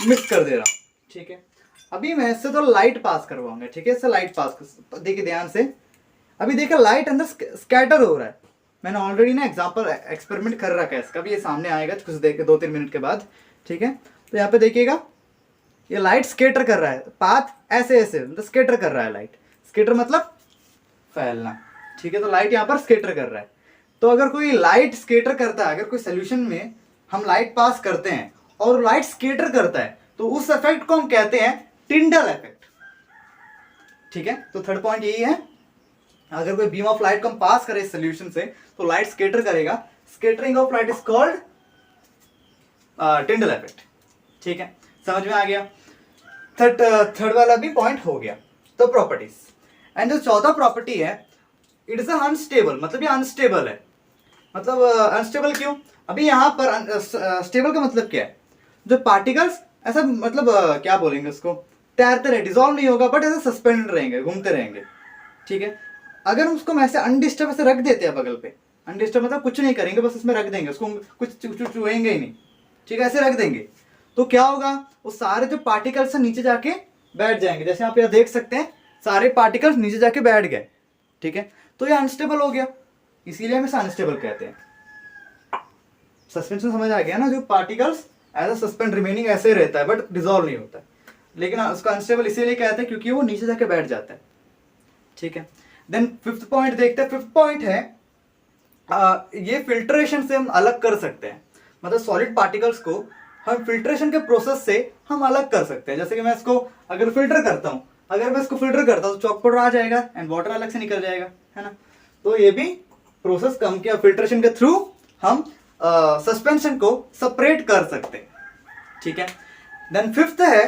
मिक्स कर दे रहा हूँ, ठीक है। अभी मैं इससे तो लाइट पास करवाऊंगा, ठीक है, इससे लाइट पास, देखिए ध्यान से, अभी देखिए लाइट अंदर स्कैटर हो रहा है, मैंने ऑलरेडी ना एग्जांपल एक्सपेरिमेंट कर रखा है इसका भी, ये सामने आएगा कुछ देर 2-3 मिनट के बाद, ठीक है। तो यहाँ पे देखिएगा ये लाइट स्केटर कर रहा है, पाथ ऐसे ऐसे मतलब स्केटर कर रहा है लाइट, स्केटर मतलब फैलना, ठीक है। तो लाइट यहाँ पर स्केटर कर रहा है। तो अगर कोई लाइट स्केटर करता है, अगर कोई सोल्यूशन में हम लाइट पास करते हैं और लाइट स्केटर करता है, तो उस इफेक्ट को हम कहते हैं टिंडल इफेक्ट, ठीक है। तो थर्ड पॉइंट यही है, अगर कोई बीम ऑफ लाइट को हम पास करें सोल्यूशन से तो लाइट स्केटर करेगा, scattering of light is called Tyndall effect, ठीक है। समझ में आ गया। थर्ड वाला भी पॉइंट हो गया। तो प्रॉपर्टीज, एंड जो चौथा प्रॉपर्टी है, इट इज अनस्टेबल, मतलब ये अनस्टेबल है। मतलब अनस्टेबल क्यों? अभी यहाँ पर स्टेबल का मतलब क्या है, जो पार्टिकल्स ऐसा मतलब क्या बोलेंगे उसको, तैरते रहे, डिजॉल्व नहीं होगा बट ऐसे सस्पेंड रहेंगे, घूमते रहेंगे, ठीक है। अगर हम उसको ऐसे अनडिस्टर्ब ऐसे रख देते हैं बगल पे, अनडिस्टर्ब मतलब कुछ नहीं करेंगे, बस इसमें रख देंगे उसको, कुछ चुएंगे ही नहीं, ठीक है, ऐसे रख देंगे, तो क्या होगा, वो सारे जो पार्टिकल्स है नीचे जाके बैठ जाएंगे। जैसे आप यहाँ देख सकते हैं सारे पार्टिकल्स नीचे जाके बैठ गए, ठीक है। तो ये अनस्टेबल हो गया, इसीलिए हम इसे अनस्टेबल कहते हैं। सस्पेंशन समझ आ गया ना, जो particles as a suspend remaining ऐसे रहता है बट डिजॉल्व नहीं होता है, लेकिन उसका अनस्टेबल इसीलिए कहते हैं क्योंकि वो नीचे जाके बैठ जाता है, ठीक है। देन फिफ्थ पॉइंट देखते हैं। फिफ्थ पॉइंट है ये फिल्ट्रेशन से हम अलग कर सकते हैं, मतलब सॉलिड पार्टिकल्स को हम फिल्ट्रेशन के प्रोसेस से हम अलग कर सकते हैं। जैसे कि मैं इसको अगर फिल्टर करता हूं, अगर मैं इसको फिल्टर करता हूं तो चॉक पाउडर आ जाएगा एंड वाटर अलग से निकल जाएगा, है ना। तो ये भी प्रोसेस कम किया, फिल्ट्रेशन के थ्रू हम सस्पेंशन को सेपरेट कर सकते हैं, ठीक है। देन फिफ्थ है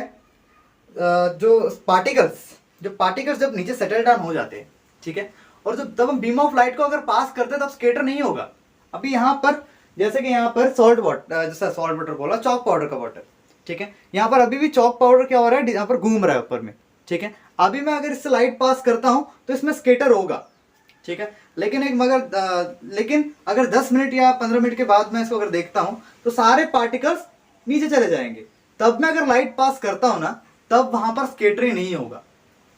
जो पार्टिकल्स जब नीचे सेटल डाउन हो जाते हैं, ठीक है, और जब हम बीम ऑफ लाइट को अगर पास करते हैं तब स्केटर नहीं होगा। अभी यहाँ पर जैसे कि यहाँ पर सॉल्ट वाटर बोला, चॉक पाउडर का वाटर, ठीक है, यहाँ पर अभी भी चॉक पाउडर क्या हो रहा है, यहाँ पर घूम रहा है ऊपर में, ठीक है। अभी मैं अगर इससे लाइट पास करता हूं तो इसमें स्केटर होगा, ठीक है। लेकिन अगर 10 मिनट या 15 मिनट के बाद मैं इसको अगर देखता हूं तो सारे पार्टिकल्स नीचे चले जाएंगे, तब मैं अगर लाइट पास करता हूं ना तब वहां पर स्केटरिंग नहीं होगा,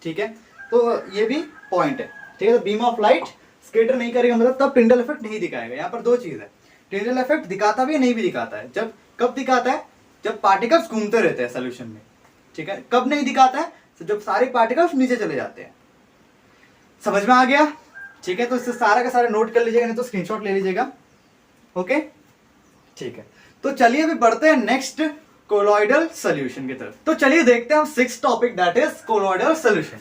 ठीक है। तो ये भी पॉइंट है, ठीक है। तो बीम ऑफ लाइट स्केटर नहीं करेगा मतलब तब टिंडल इफेक्ट नहीं दिखाएगा। यहाँ पर दो चीज है, टिंडल इफेक्ट दिखाता भी है, नहीं भी दिखाता है। कब दिखाता है, जब पार्टिकल्स घूमते रहते हैं सोल्यूशन में, ठीक है। कब नहीं दिखाता है, तो जब सारे पार्टिकल्स नीचे चले जाते हैं। समझ में आ गया, ठीक है। तो इससे सारा का सारा नोट कर लीजिएगा, नहीं तो स्क्रीनशॉट ले लीजिएगा, ओके, ठीक है। तो चलिए अभी बढ़ते हैं नेक्स्ट कोलॉइडल सॉल्यूशन की तरफ। तो चलिए देखते हैं हम 6th topic, that is colloidal solution.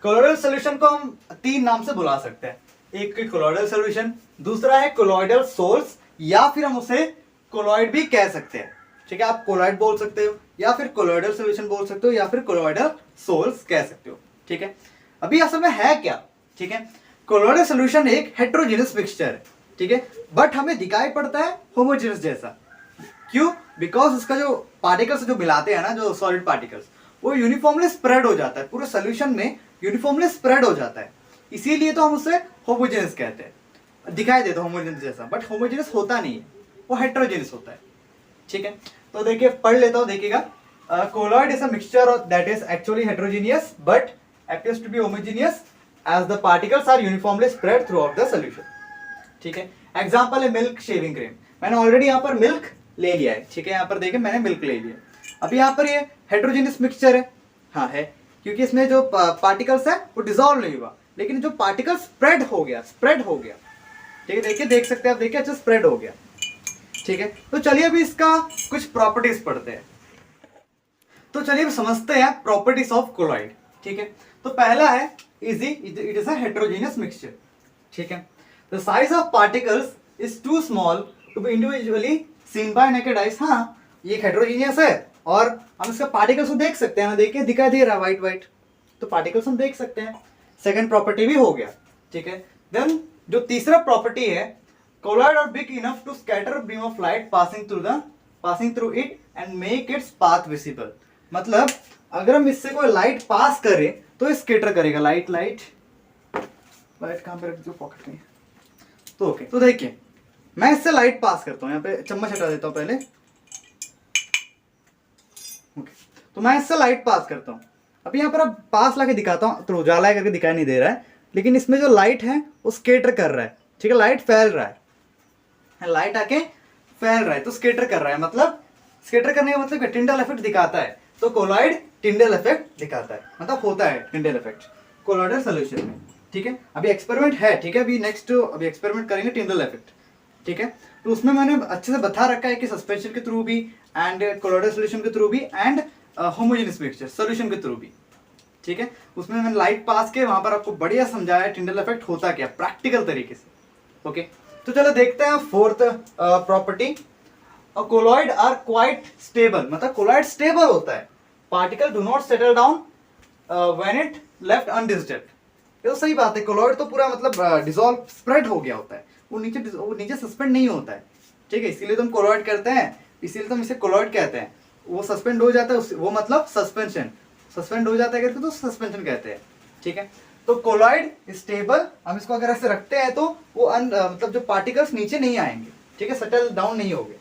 Colloidal solution को हम 3 नाम से बुला सकते हैं, एक कोलॉइडल सॉल्यूशन, दूसरा है कोलॉइडल सोल्स, या फिर हम उसे कोलॉइड भी कह सकते हैं, ठीक है। आप कोलॉइड बोल सकते हो या फिर कोलॉइडल सॉल्यूशन बोल सकते हो या फिर कोलॉइडल सोल्स कह सकते हो, ठीक है। अभी असल में है क्या, ठीक है, कोलॉइडल सॉल्यूशन एक हेट्रोजेनस मिक्सचर है, ठीक है, बट हमें दिखाई पड़ता है होमोजेनस जैसा। क्यों? बिकॉज उसका जो पार्टिकल्स जो मिलाते हैं ना, जो सॉलिड पार्टिकल्स, वो यूनिफॉर्मली स्प्रेड हो जाता है, पूरे सोल्यूशन में यूनिफॉर्मली स्प्रेड हो जाता है, इसीलिए तो हम उसे होमोजेनस कहते हैं। दिखाई देता है होमोजेनस जैसा, बट होमोजेनस होता नहीं है, वो हेट्रोजेनस होता है, ठीक है। तो देखिए पढ़ लेता हूं, देखिएगा, colloid is a mixture that is actually heterogeneous but appears to be homogeneous as the particles are uniformly spread throughout the solution, ठीक है। एग्जांपल है मिल्क शेविंग क्रीम, मैंने ऑलरेडी यहाँ पर मिल्क ले लिया है, ठीक है, यहाँ पर देखिए मैंने मिल्क ले लिया। अभी यहाँ पर ये हेट्रोजेनियस मिक्सचर है, हाँ है, क्योंकि इसमें जो पार्टिकल्स है वो डिसॉल्व नहीं हुआ, लेकिन जो पार्टिकल स्प्रेड हो गया, ठीक है, देखिए देख सकते हैं आप, देखिए अच्छा स्प्रेड हो गया, ठीक है। तो चलिए अभी इसका कुछ प्रॉपर्टीज पढ़ते हैं। तो चलिए समझते हैं प्रॉपर्टीज ऑफ कोलॉइड, ठीक है। तो पहला है easy, it is a heterogeneous mixture, ठीक है। The size of particles is too small to be individually seen by naked eyes. हाँ, ये हेट्रोजेनियस है और हम इसका पार्टिकल्स को देख सकते हैं ना, देखिए दिखाई दे रहा है व्हाइट व्हाइट, तो पार्टिकल्स हम देख सकते हैं। सेकंड प्रॉपर्टी भी हो गया, ठीक है। देन जो तीसरा प्रॉपर्टी है, colloid are big enough to scatter beam of light passing through it and make its path visible. मतलब अगर हम इससे कोई लाइट पास करें तो स्कैटर करेगा, लाइट कहां पे रख दो, पॉकेट में, तो ओके। तो देखिए मैं इससे लाइट पास करता हूं, यहाँ पे चम्मच हटा देता हूं पहले, ओके। तो मैं इससे लाइट पास करता हूं, अभी यहाँ पर अब पास लाके दिखाता हूं, तो उजाला करके दिखाई नहीं दे रहा है, लेकिन इसमें जो लाइट है वो स्कैटर कर रहा है, ठीक है, लाइट फैल रहा है, लाइट आके फैल रहा है तो स्कैटर कर रहा है, मतलब स्कैटर करने का मतलब टिंडल इफेक्ट दिखाता है, तो कोलॉइड टिंडल इफेक्ट दिखाता है, मतलब होता है टिंडल इफेक्ट कोलॉइडल सॉल्यूशन में। ठीक है, अभी एक्सपेरिमेंट है, ठीक है, अभी नेक्स्ट अभी एक्सपेरिमेंट करेंगे टिंडल इफेक्ट। ठीक है, तो उसमें मैंने अच्छे से बता रखा है कि सस्पेंशन के थ्रू भी एंड कोलॉइडल सॉल्यूशन के थ्रू भी एंड होमोजेनियस मिक्सचर सॉल्यूशन के थ्रू भी। ठीक है, उसमें मैंने लाइट पास के वहां पर आपको बढ़िया समझाया टिंडल इफेक्ट होता क्या प्रैक्टिकल तरीके से। ओके, तो चलो देखते हैं fourth property, colloid are quite stable, मतलब कोलॉइड स्टेबल होता है, particle do not settle down when it left undisturbed. ये तो सही बात है, कोलॉइड तो पूरा मतलब डिसॉल्व स्प्रेड हो गया होता है, वो नीचे सस्पेंड नहीं होता है। ठीक है, इसीलिए तो हम कोलॉइड करते हैं, इसीलिए तो हम इसे कोलॉइड कहते हैं। वो सस्पेंड हो जाता है, वो मतलब सस्पेंशन, सस्पेंड हो जाता है करके तो सस्पेंशन कहते हैं। ठीक है, तो कोलॉइड स्टेबल, हम इसको अगर ऐसे रखते हैं तो वो मतलब जो पार्टिकल्स नीचे नहीं आएंगे। ठीक है, सेटल डाउन नहीं होंगे।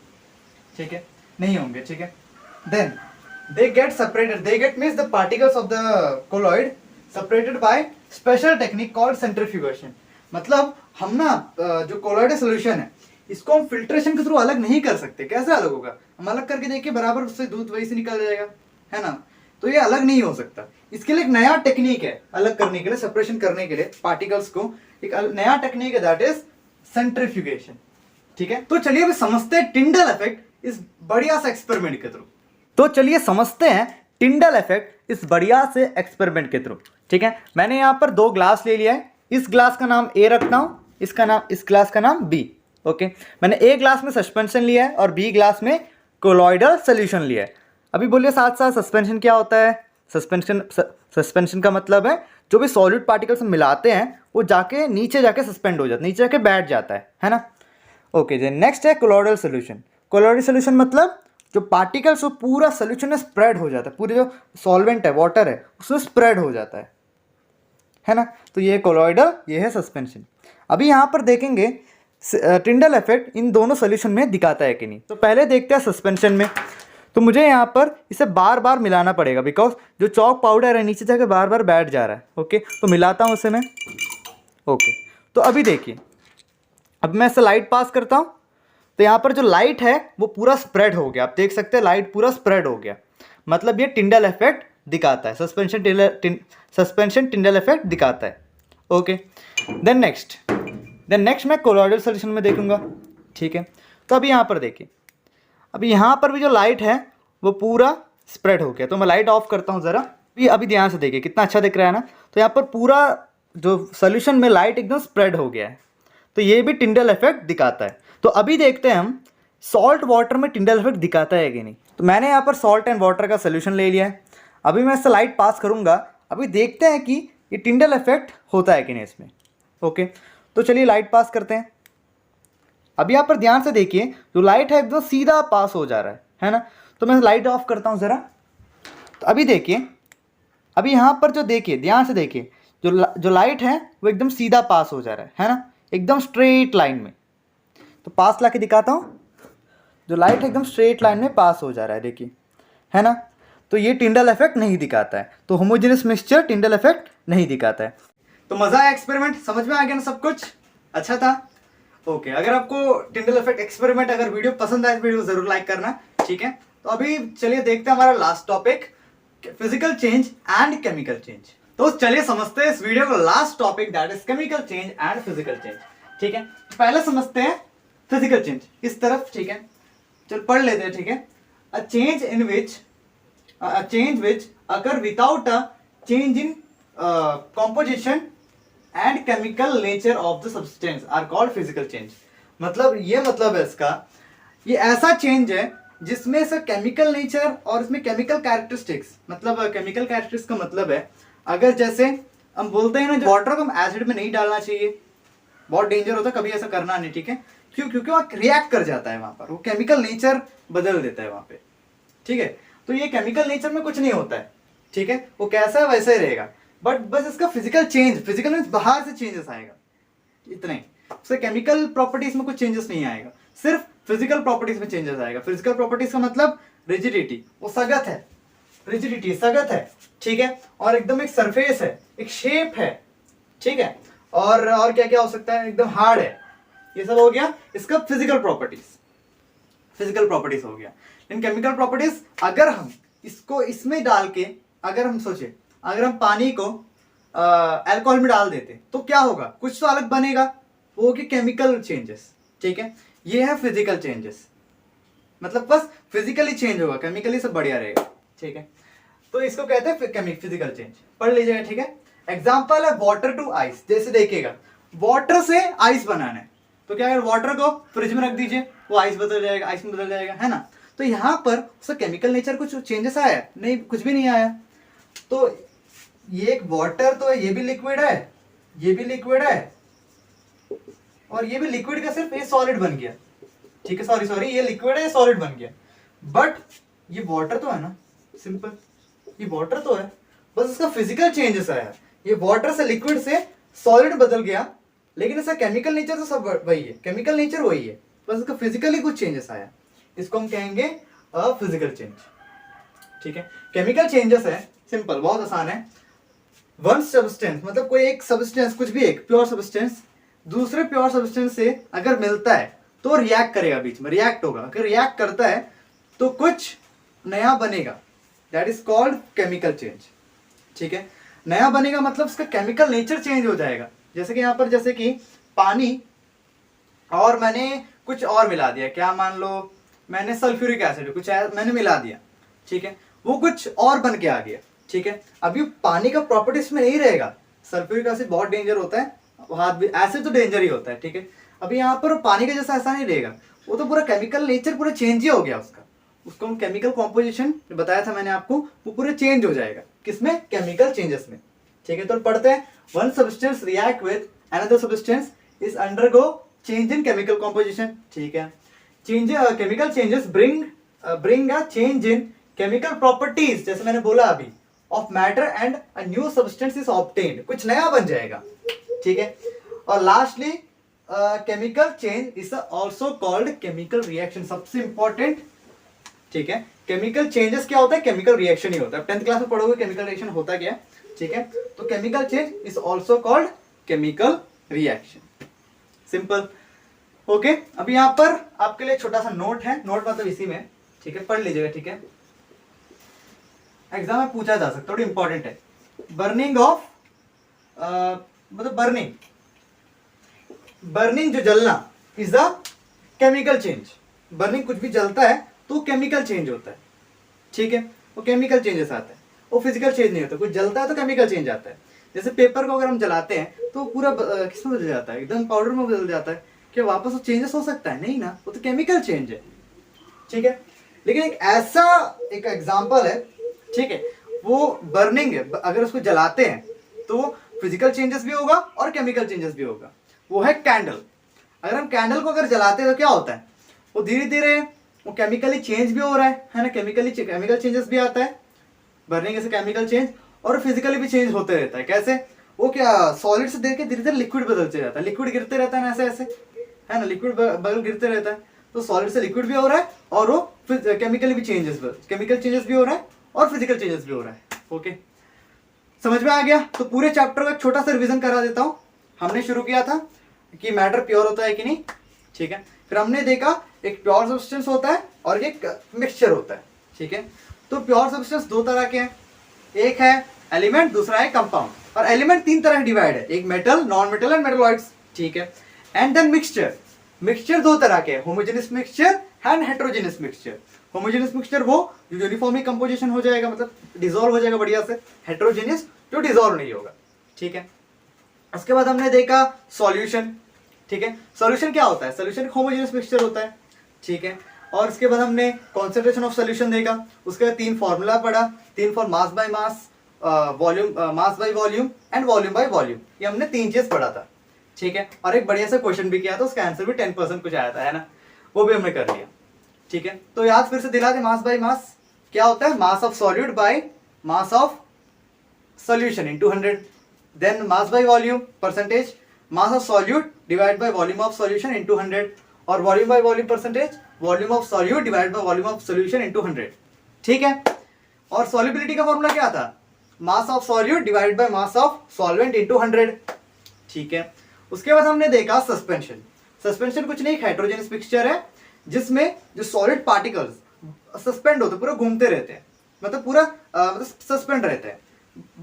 ठीक है, नहीं होंगे। ठीक है, then they get separated, they get means the particles of the colloid separated by special technique called centrifugation। मतलब हम ना जो colloidal solution है इसको हम फिल्ट्रेशन के थ्रू अलग नहीं कर सकते। कैसे अलग होगा, हम अलग करके देखिए बराबर उससे दूध वही से निकल जाएगा, है ना, तो ये अलग नहीं हो सकता। इसके लिए एक नया टेक्निक है अलग करने के लिए, सेपरेशन करने के लिए पार्टिकल्स को, एक नया टेक्निक है, दैट इज सेंट्रीफ्यूगेशन। ठीक है, तो चलिए अभी समझते हैं टिंडल इफेक्ट इस बढ़िया से एक्सपेरिमेंट के थ्रू। तो चलिए समझते हैं टिंडल इफेक्ट इस बढ़िया से एक्सपेरिमेंट के थ्रू। ठीक है, मैंने यहां पर दो ग्लास ले लिया है, इस ग्लास का नाम ए रखता हूं, इस ग्लास का नाम बी। ओके, मैंने ए ग्लास में सस्पेंशन लिया है और बी ग्लास में कोलॉइडल सॉल्यूशन लिया है। अभी बोलिए साथ साथ सस्पेंशन क्या होता है। सस्पेंशन का मतलब है जो भी सॉलिड पार्टिकल्स हम मिलाते हैं वो जाके नीचे जाके सस्पेंड हो जाता है, नीचे जाके बैठ जाता है ना। ओके जी, नेक्स्ट है कोलॉइडल सॉल्यूशन। कोलॉइडल सॉल्यूशन मतलब जो पार्टिकल्स वो पूरा सॉल्यूशन में स्प्रेड हो जाता है, पूरे जो सॉल्वेंट है वाटर है उसमें स्प्रेड हो जाता है ना। तो ये कोलॉइडल, ये है सस्पेंशन। अभी यहाँ पर देखेंगे टिंडल इफेक्ट इन दोनों सॉल्यूशन में दिखाता है कि नहीं। तो पहले देखते हैं सस्पेंशन में। तो मुझे यहाँ पर इसे बार बार मिलाना पड़ेगा, बिकॉज जो चॉक पाउडर है नीचे जाकर बार बार बैठ जा रहा है। ओके, तो मिलाता हूँ उसे मैं। ओके, तो अभी देखिए, अब मैं इसे लाइट पास करता हूँ, तो यहाँ पर जो लाइट है वो पूरा स्प्रेड हो गया। आप देख सकते हैं लाइट पूरा स्प्रेड हो गया, मतलब ये टिंडल इफेक्ट दिखाता है, सस्पेंशन टिंडल इफेक्ट दिखाता है। ओके, देन नेक्स्ट मैं कोलॉइडल सॉल्यूशन में देखूंगा। ठीक है, तो अभी यहाँ पर देखिए, अभी यहाँ पर भी जो लाइट है वो पूरा स्प्रेड हो गया। तो मैं लाइट ऑफ करता हूँ ज़रा, अभी ध्यान से देखिए कितना अच्छा दिख रहा है ना। तो यहाँ पर पूरा जो सॉल्यूशन में लाइट एकदम स्प्रेड हो गया है, तो ये भी टिंडल इफेक्ट दिखाता है। तो अभी देखते हैं हम सॉल्ट वाटर में टिंडल इफेक्ट दिखाता है कि नहीं। तो मैंने यहाँ पर सॉल्ट एंड वाटर का सोल्यूशन ले लिया है, अभी मैं इससे लाइट पास करूँगा, अभी देखते हैं कि ये टिंडल इफेक्ट होता है कि नहीं इसमें। ओके, तो चलिए लाइट पास करते हैं। अभी यहाँ पर ध्यान से देखिए, जो लाइट है एकदम सीधा पास हो जा रहा है ना। तो मैं लाइट ऑफ करता हूँ ज़रा। तो अभी देखिए, अभी यहाँ पर जो देखिए, ध्यान से देखिए, जो लाइट है वो एकदम सीधा पास हो जा रहा है ना, एकदम स्ट्रेट लाइन में। तो पास ला के दिखाता हूँ, जो लाइट है एकदम स्ट्रेट लाइन में पास हो जा रहा है, देखिए, है ना। तो ये टिंडल इफेक्ट नहीं दिखाता है, तो होमोजेनियस मिक्सचर टिंडल इफेक्ट नहीं दिखाता है। तो मजा आया एक्सपेरिमेंट, समझ में आ गया ना सब कुछ, अच्छा था। ओके, अगर आपको टिंडल इफेक्ट एक्सपेरिमेंट अगर वीडियो पसंद आए तो वीडियो जरूर लाइक करना। ठीक है, तो अभी चलिए देखते हैं हमारा last topic, physical change and chemical change. तो चलिए समझते हैं इस वीडियो का last topic, that is chemical change and physical change. ठीक है, पहले समझते हैं फिजिकल चेंज इस तरफ। ठीक है, चल पढ़ लेते हैं। ठीक है, a change which occur without a change in composition and chemical nature of the substance are called physical change। मतलब ये मतलब है इसका, ये ऐसा चेंज है जिसमें से केमिकल नेचर और इसमें केमिकल कैरेक्टरिस्टिक्स, मतलब केमिकल कैरेक्टरिस्टिक्स का मतलब है, अगर जैसे हम बोलते हैं ना वाटर को हम एसिड में नहीं डालना चाहिए, बहुत डेंजर होता है, कभी ऐसा करना नहीं। ठीक है, क्यों, क्योंकि वहाँ रिएक्ट कर जाता है, वहां पर वो केमिकल नेचर बदल देता है वहां पे। ठीक है, तो ये केमिकल नेचर में कुछ नहीं होता है। ठीक है, वो कैसा है वैसे ही रहेगा, बट बस इसका फिजिकल चेंज, फिजिकल मींस बाहर से चेंजेस आएगा, इतना ही। उससे केमिकल प्रॉपर्टीज में कुछ चेंजेस नहीं आएगा, सिर्फ फिजिकल प्रॉपर्टीज में चेंजेस आएगा। फिजिकल प्रॉपर्टीज का मतलब रिजिडिटी, वो सख्त है, रिजिडिटी सख्त है। ठीक है, और एकदम एक सरफेस है, एक शेप है। ठीक है, और क्या क्या हो सकता है, एकदम हार्ड है, ये सब हो गया इसका फिजिकल प्रॉपर्टीज, फिजिकल प्रॉपर्टीज हो गया। लेकिन केमिकल प्रॉपर्टीज अगर हम इसको इसमें डाल के, अगर हम सोचे अगर हम पानी को अल्कोहल में डाल देते तो क्या होगा, कुछ तो अलग बनेगा, वो होगी केमिकल चेंजेस। ठीक है, ये है फिजिकल चेंजेस, मतलब बस फिजिकली चेंज होगा, केमिकली सब बढ़िया रहेगा। ठीक है, तो इसको कहते हैं फिजिकल चेंज, पढ़ लीजिएगा। ठीक है, एग्जाम्पल है वाटर टू आइस। जैसे देखिएगा वाटर से आइस बनाना है तो क्या है, वाटर को फ्रिज में रख दीजिए, वो आइस बदल जाएगा, आइस में बदल जाएगा, है ना। तो यहाँ पर उसका केमिकल नेचर कुछ चेंजेस आया नहीं, कुछ भी नहीं आया। तो ये एक वाटर तो है, ये भी लिक्विड है, ये भी लिक्विड है, और ये भी लिक्विड का सिर्फ ये सॉलिड बन गया। ठीक है, सॉरी ये लिक्विड है, ये सॉलिड बन गया, बट ये वाटर तो है ना, सिंपल, ये वाटर तो है, बस इसका फिजिकल चेंजेस आया। ये वाटर से लिक्विड से सॉलिड बदल गया, लेकिन इसका केमिकल नेचर तो सब वही है, केमिकल नेचर वही है, बस इसका फिजिकली कुछ चेंजेस आया। इसको हम कहेंगे फिजिकल चेंज। ठीक है, केमिकल चेंजेस है सिंपल, बहुत आसान है। वन सब्सटेंस मतलब कोई एक सब्सटेंस, कुछ भी एक प्योर सब्सटेंस दूसरे प्योर सब्सटेंस से अगर मिलता है तो रिएक्ट करेगा, बीच में रिएक्ट होगा। अगर रिएक्ट करता है तो कुछ नया बनेगा, that is called chemical change. ठीक है, नया बनेगा मतलब उसका केमिकल नेचर चेंज हो जाएगा। जैसे कि यहाँ पर, जैसे कि पानी और मैंने कुछ और मिला दिया, क्या मान लो मैंने सल्फ्यूरिक एसिड कुछ मैंने मिला दिया। ठीक है, वो कुछ और बन के आ गया। ठीक है, अभी पानी का प्रॉपर्टीज में नहीं रहेगा, सल्फ्यूरिक एसिड बहुत डेंजर होता है, हाथ भी एसिड तो डेंजर ही होता है। ठीक है, अभी यहाँ पर पानी का जैसा ऐसा नहीं रहेगा, वो तो पूरा केमिकल नेचर पूरा चेंज ही हो गया उसका, उसको हम केमिकल कॉम्पोजिशन बताया था मैंने आपको, वो पूरे चेंज हो जाएगा। किसमें, केमिकल चेंजेस में। ठीक है, तो पढ़ते हैं, one substance react with another substance is undergo change in chemical composition. ठीक है, change chemical changes bring a change in chemical properties, जैसे मैंने बोला अभी, of matter and a new substance is obtained, कुछ नया बन जाएगा। ठीक है, और lastly chemical change is also called chemical reaction, सबसे इंपॉर्टेंट। ठीक है, केमिकल चेंजेस क्या होता है, केमिकल रिएक्शन ही होता है। 10th क्लास में पढ़ोगे केमिकल रिएक्शन होता क्या है। ठीक है, तो chemical change is also called chemical reaction, simple. Okay, अभी यहाँ पर आपके लिए छोटा सा नोट है, नोट मतलब इसी में। ठीक है, पढ़ लीजिएगा। ठीक है, एग्जाम में पूछा जा सकता है, थोड़ी इंपॉर्टेंट है। बर्निंग ऑफ मतलब बर्निंग जो जलना is a chemical change. Burning कुछ भी जलता है तो केमिकल चेंज होता है। ठीक है, वो केमिकल चेंजेस आता है, वो फिजिकल चेंज नहीं होता। कुछ जलता है तो केमिकल चेंज आता है। जैसे पेपर को अगर हम जलाते हैं तो पूरा किसमें बदल जाता है, एकदम पाउडर में बदल जाता है, क्या वापस वो चेंजेस हो सकता है, नहीं ना, वो तो केमिकल चेंज है। ठीक है, लेकिन एक ऐसा एक एग्जांपल है, ठीक है, वो बर्निंग है, अगर उसको जलाते हैं तो फिजिकल चेंजेस भी होगा और केमिकल चेंजेस भी होगा, वो है कैंडल। अगर हम कैंडल को अगर जलाते हैं तो क्या होता है, वो धीरे धीरे वो केमिकली चेंज भी हो रहा है ना, केमिकल चेंजेस भी आता है, बर्निंग से केमिकल चेंज, और फिजिकली भी चेंज होते रहता है। कैसे, वो क्या सॉलिड से देख के धीरे धीरे लिक्विड बदलते जाता है, लिक्विड गिरते रहता है ना, ऐसे ऐसे, है ना, लिक्विड बदल गिरते रहता है। तो सॉलिड से लिक्विड भी हो रहा है और वो केमिकली भी केमिकल चेंजेस भी हो रहा है और फिजिकल चेंजेस भी हो रहा है। ओके, समझ में आ गया। तो पूरे चैप्टर का छोटा सा रिवीजन करा देता हूँ। हमने शुरू किया था कि मैटर प्योर होता है कि नहीं। ठीक है, फिर हमने देखा एक प्योर सब्सटेंस होता है और एक मिक्सचर होता है। ठीक है, तो प्योर सब्सटेंस दो तरह के हैं, एक है एलिमेंट, दूसरा है कंपाउंड। और एलिमेंट तीन तरह डिवाइड है, एक metal, non metal and metalloids. ठीक है, एंड देन मिक्सचर दो तरह के, homogeneous mixture and heterogeneous mixture. Homogeneous mixture वो जो यूनिफॉर्मली कंपोजिशन हो जाएगा, मतलब डिसॉल्व हो जाएगा बढ़िया से। हेटेरोजेनियस जो डिसॉल्व नहीं होगा। ठीक है, उसके बाद हमने देखा सॉल्यूशन। ठीक है, सॉल्यूशन क्या होता है, सॉल्यूशन होमोजेनियस मिक्सचर होता है। ठीक है, और उसके बाद हमने कॉन्सेंट्रेशन ऑफ सॉल्यूशन देखा, उसके बाद तीन फॉर्मूला पढ़ा, तीन for mass by mass, volume, mass by volume and volume by volume, ये हमने तीन चीज पढ़ा था। ठीक है, और एक बढ़िया सा क्वेश्चन भी किया था, उसका आंसर भी 10% कुछ आया था, है ना, वो भी हमने कर लिया। ठीक है, तो याद फिर से दिला दे, मास बाय मास क्या होता है, mass of solute by mass of solution into 100। Then mass by volume percentage, mass of solute divide by volume of solution into 100, और volume by volume percentage, volume of solute divide by volume of solution into 100। ठीक है, और सॉल्युबिलिटी का फॉर्मूला क्या था, mass of solute divide by mass of solvent into 100। ठीक है, उसके बाद हमने देखा सस्पेंशन। सस्पेंशन कुछ नहीं, हेटेरोजेनस मिक्सचर है जिसमें जो सॉलिड पार्टिकल्स सस्पेंड होते, पूरा घूमते रहते हैं, मतलब पूरा मतलब सस्पेंड रहते हैं।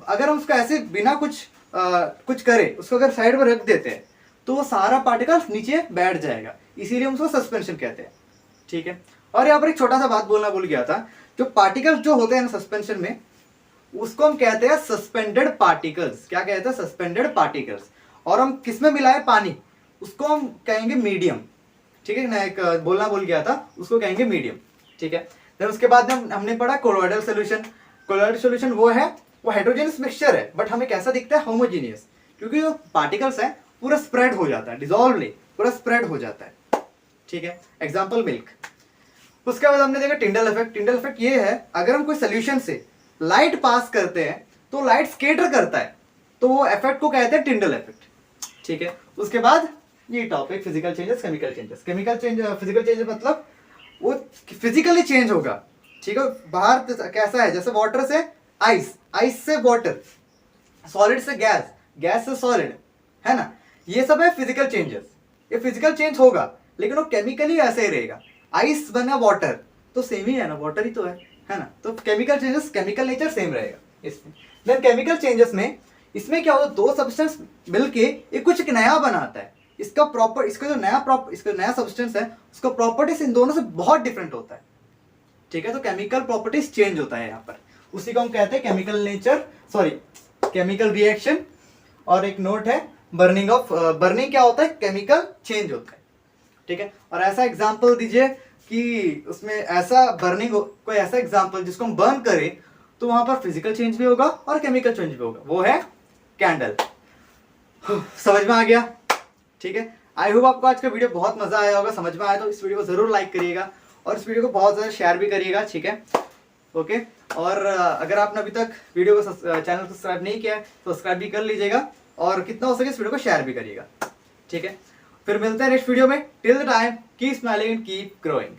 अगर हम उसको ऐसे बिना कुछ करे उसको अगर साइड में रख देते हैं तो वो सारा पार्टिकल्स नीचे बैठ जाएगा, इसीलिए हम उसको सस्पेंशन कहते हैं। ठीक है, और यहाँ पर एक छोटा सा बात बोलना भूल गया था, जो पार्टिकल्स जो होते हैं ना सस्पेंशन में, उसको हम कहते हैं सस्पेंडेड पार्टिकल्स। क्या कहते हैं? Suspended particles. और हम किस में मिलाए? पानी, उसको हम कहेंगे मीडियम। ठीक है ना, एक बोलना भूल गया था, उसको कहेंगे मीडियम। ठीक है, फिर उसके बाद हमने पढ़ा कोलोइडल सोल्यूशन। कोलोइडल सोल्यूशन वो है, वो हेटेरोजेनस मिक्सचर है, बट हमें कैसा दिखता है? होमोजीनियस, क्योंकि जो पार्टिकल्स है पूरा स्प्रेड हो जाता है, डिसॉल्व नहीं, पूरा स्प्रेड हो जाता है। ठीक है, एग्जाम्पल मिल्क। उसके बाद हमने देखा टिंडल इफेक्ट। टिंडल इफेक्ट ये है, अगर हम कोई सोल्यूशन से लाइट पास करते हैं तो लाइट स्केटर करता है, तो वो इफेक्ट को कहते हैं टिंडल इफेक्ट। ठीक है, उसके बाद ये topic physical changes, chemical changes. Chemical change, physical changes मतलब वो फिजिकली चेंज होगा। ठीक है, बाहर कैसा है, जैसे वाटर से आइस, आइस से वाटर, सॉलिड से गैस, गैस से सॉलिड, है ना, ये सब है फिजिकल चेंजेस। ये फिजिकल चेंज होगा लेकिन वो केमिकली ऐसे ही रहेगा। आइस बना वाटर तो सेम ही है ना, वाटर ही तो है ना, तो chemical changes, chemical nature same रहेगा इसमें। देन केमिकल चेंजेस में इसमें क्या होता है, दो सब्सटेंस मिलके एक कुछ नया बनाता है। इसका जो नया सब्सटेंस है उसका प्रॉपर्टीज इन दोनों से बहुत डिफरेंट होता है। ठीक है, तो केमिकल प्रॉपर्टीज चेंज होता है यहाँ पर, उसी को हम कहते हैं chemical nature, sorry chemical reaction. और एक नोट है, बर्निंग क्या होता है? केमिकल चेंज होता है। ठीक है, और ऐसा एग्जांपल दीजिए कि उसमें ऐसा बर्निंग हो, कोई ऐसा एग्जांपल जिसको हम बर्न करें तो वहां पर फिजिकल चेंज भी होगा और केमिकल चेंज भी होगा, वो है कैंडल। समझ में आ गया? ठीक है, आई होप आपको आज का वीडियो बहुत मजा आया होगा। समझ में आया तो इस वीडियो को जरूर लाइक करिएगा और इस वीडियो को बहुत ज्यादा शेयर भी करिएगा। ठीक है, ओके। और अगर आपने अभी तक वीडियो को चैनल को सब्सक्राइब नहीं किया है तो सब्सक्राइब भी कर लीजिएगा और कितना हो सके इस वीडियो को शेयर भी करिएगा। ठीक है, फिर मिलते हैं नेक्स्ट वीडियो में। Till the time keep smiling and keep growing.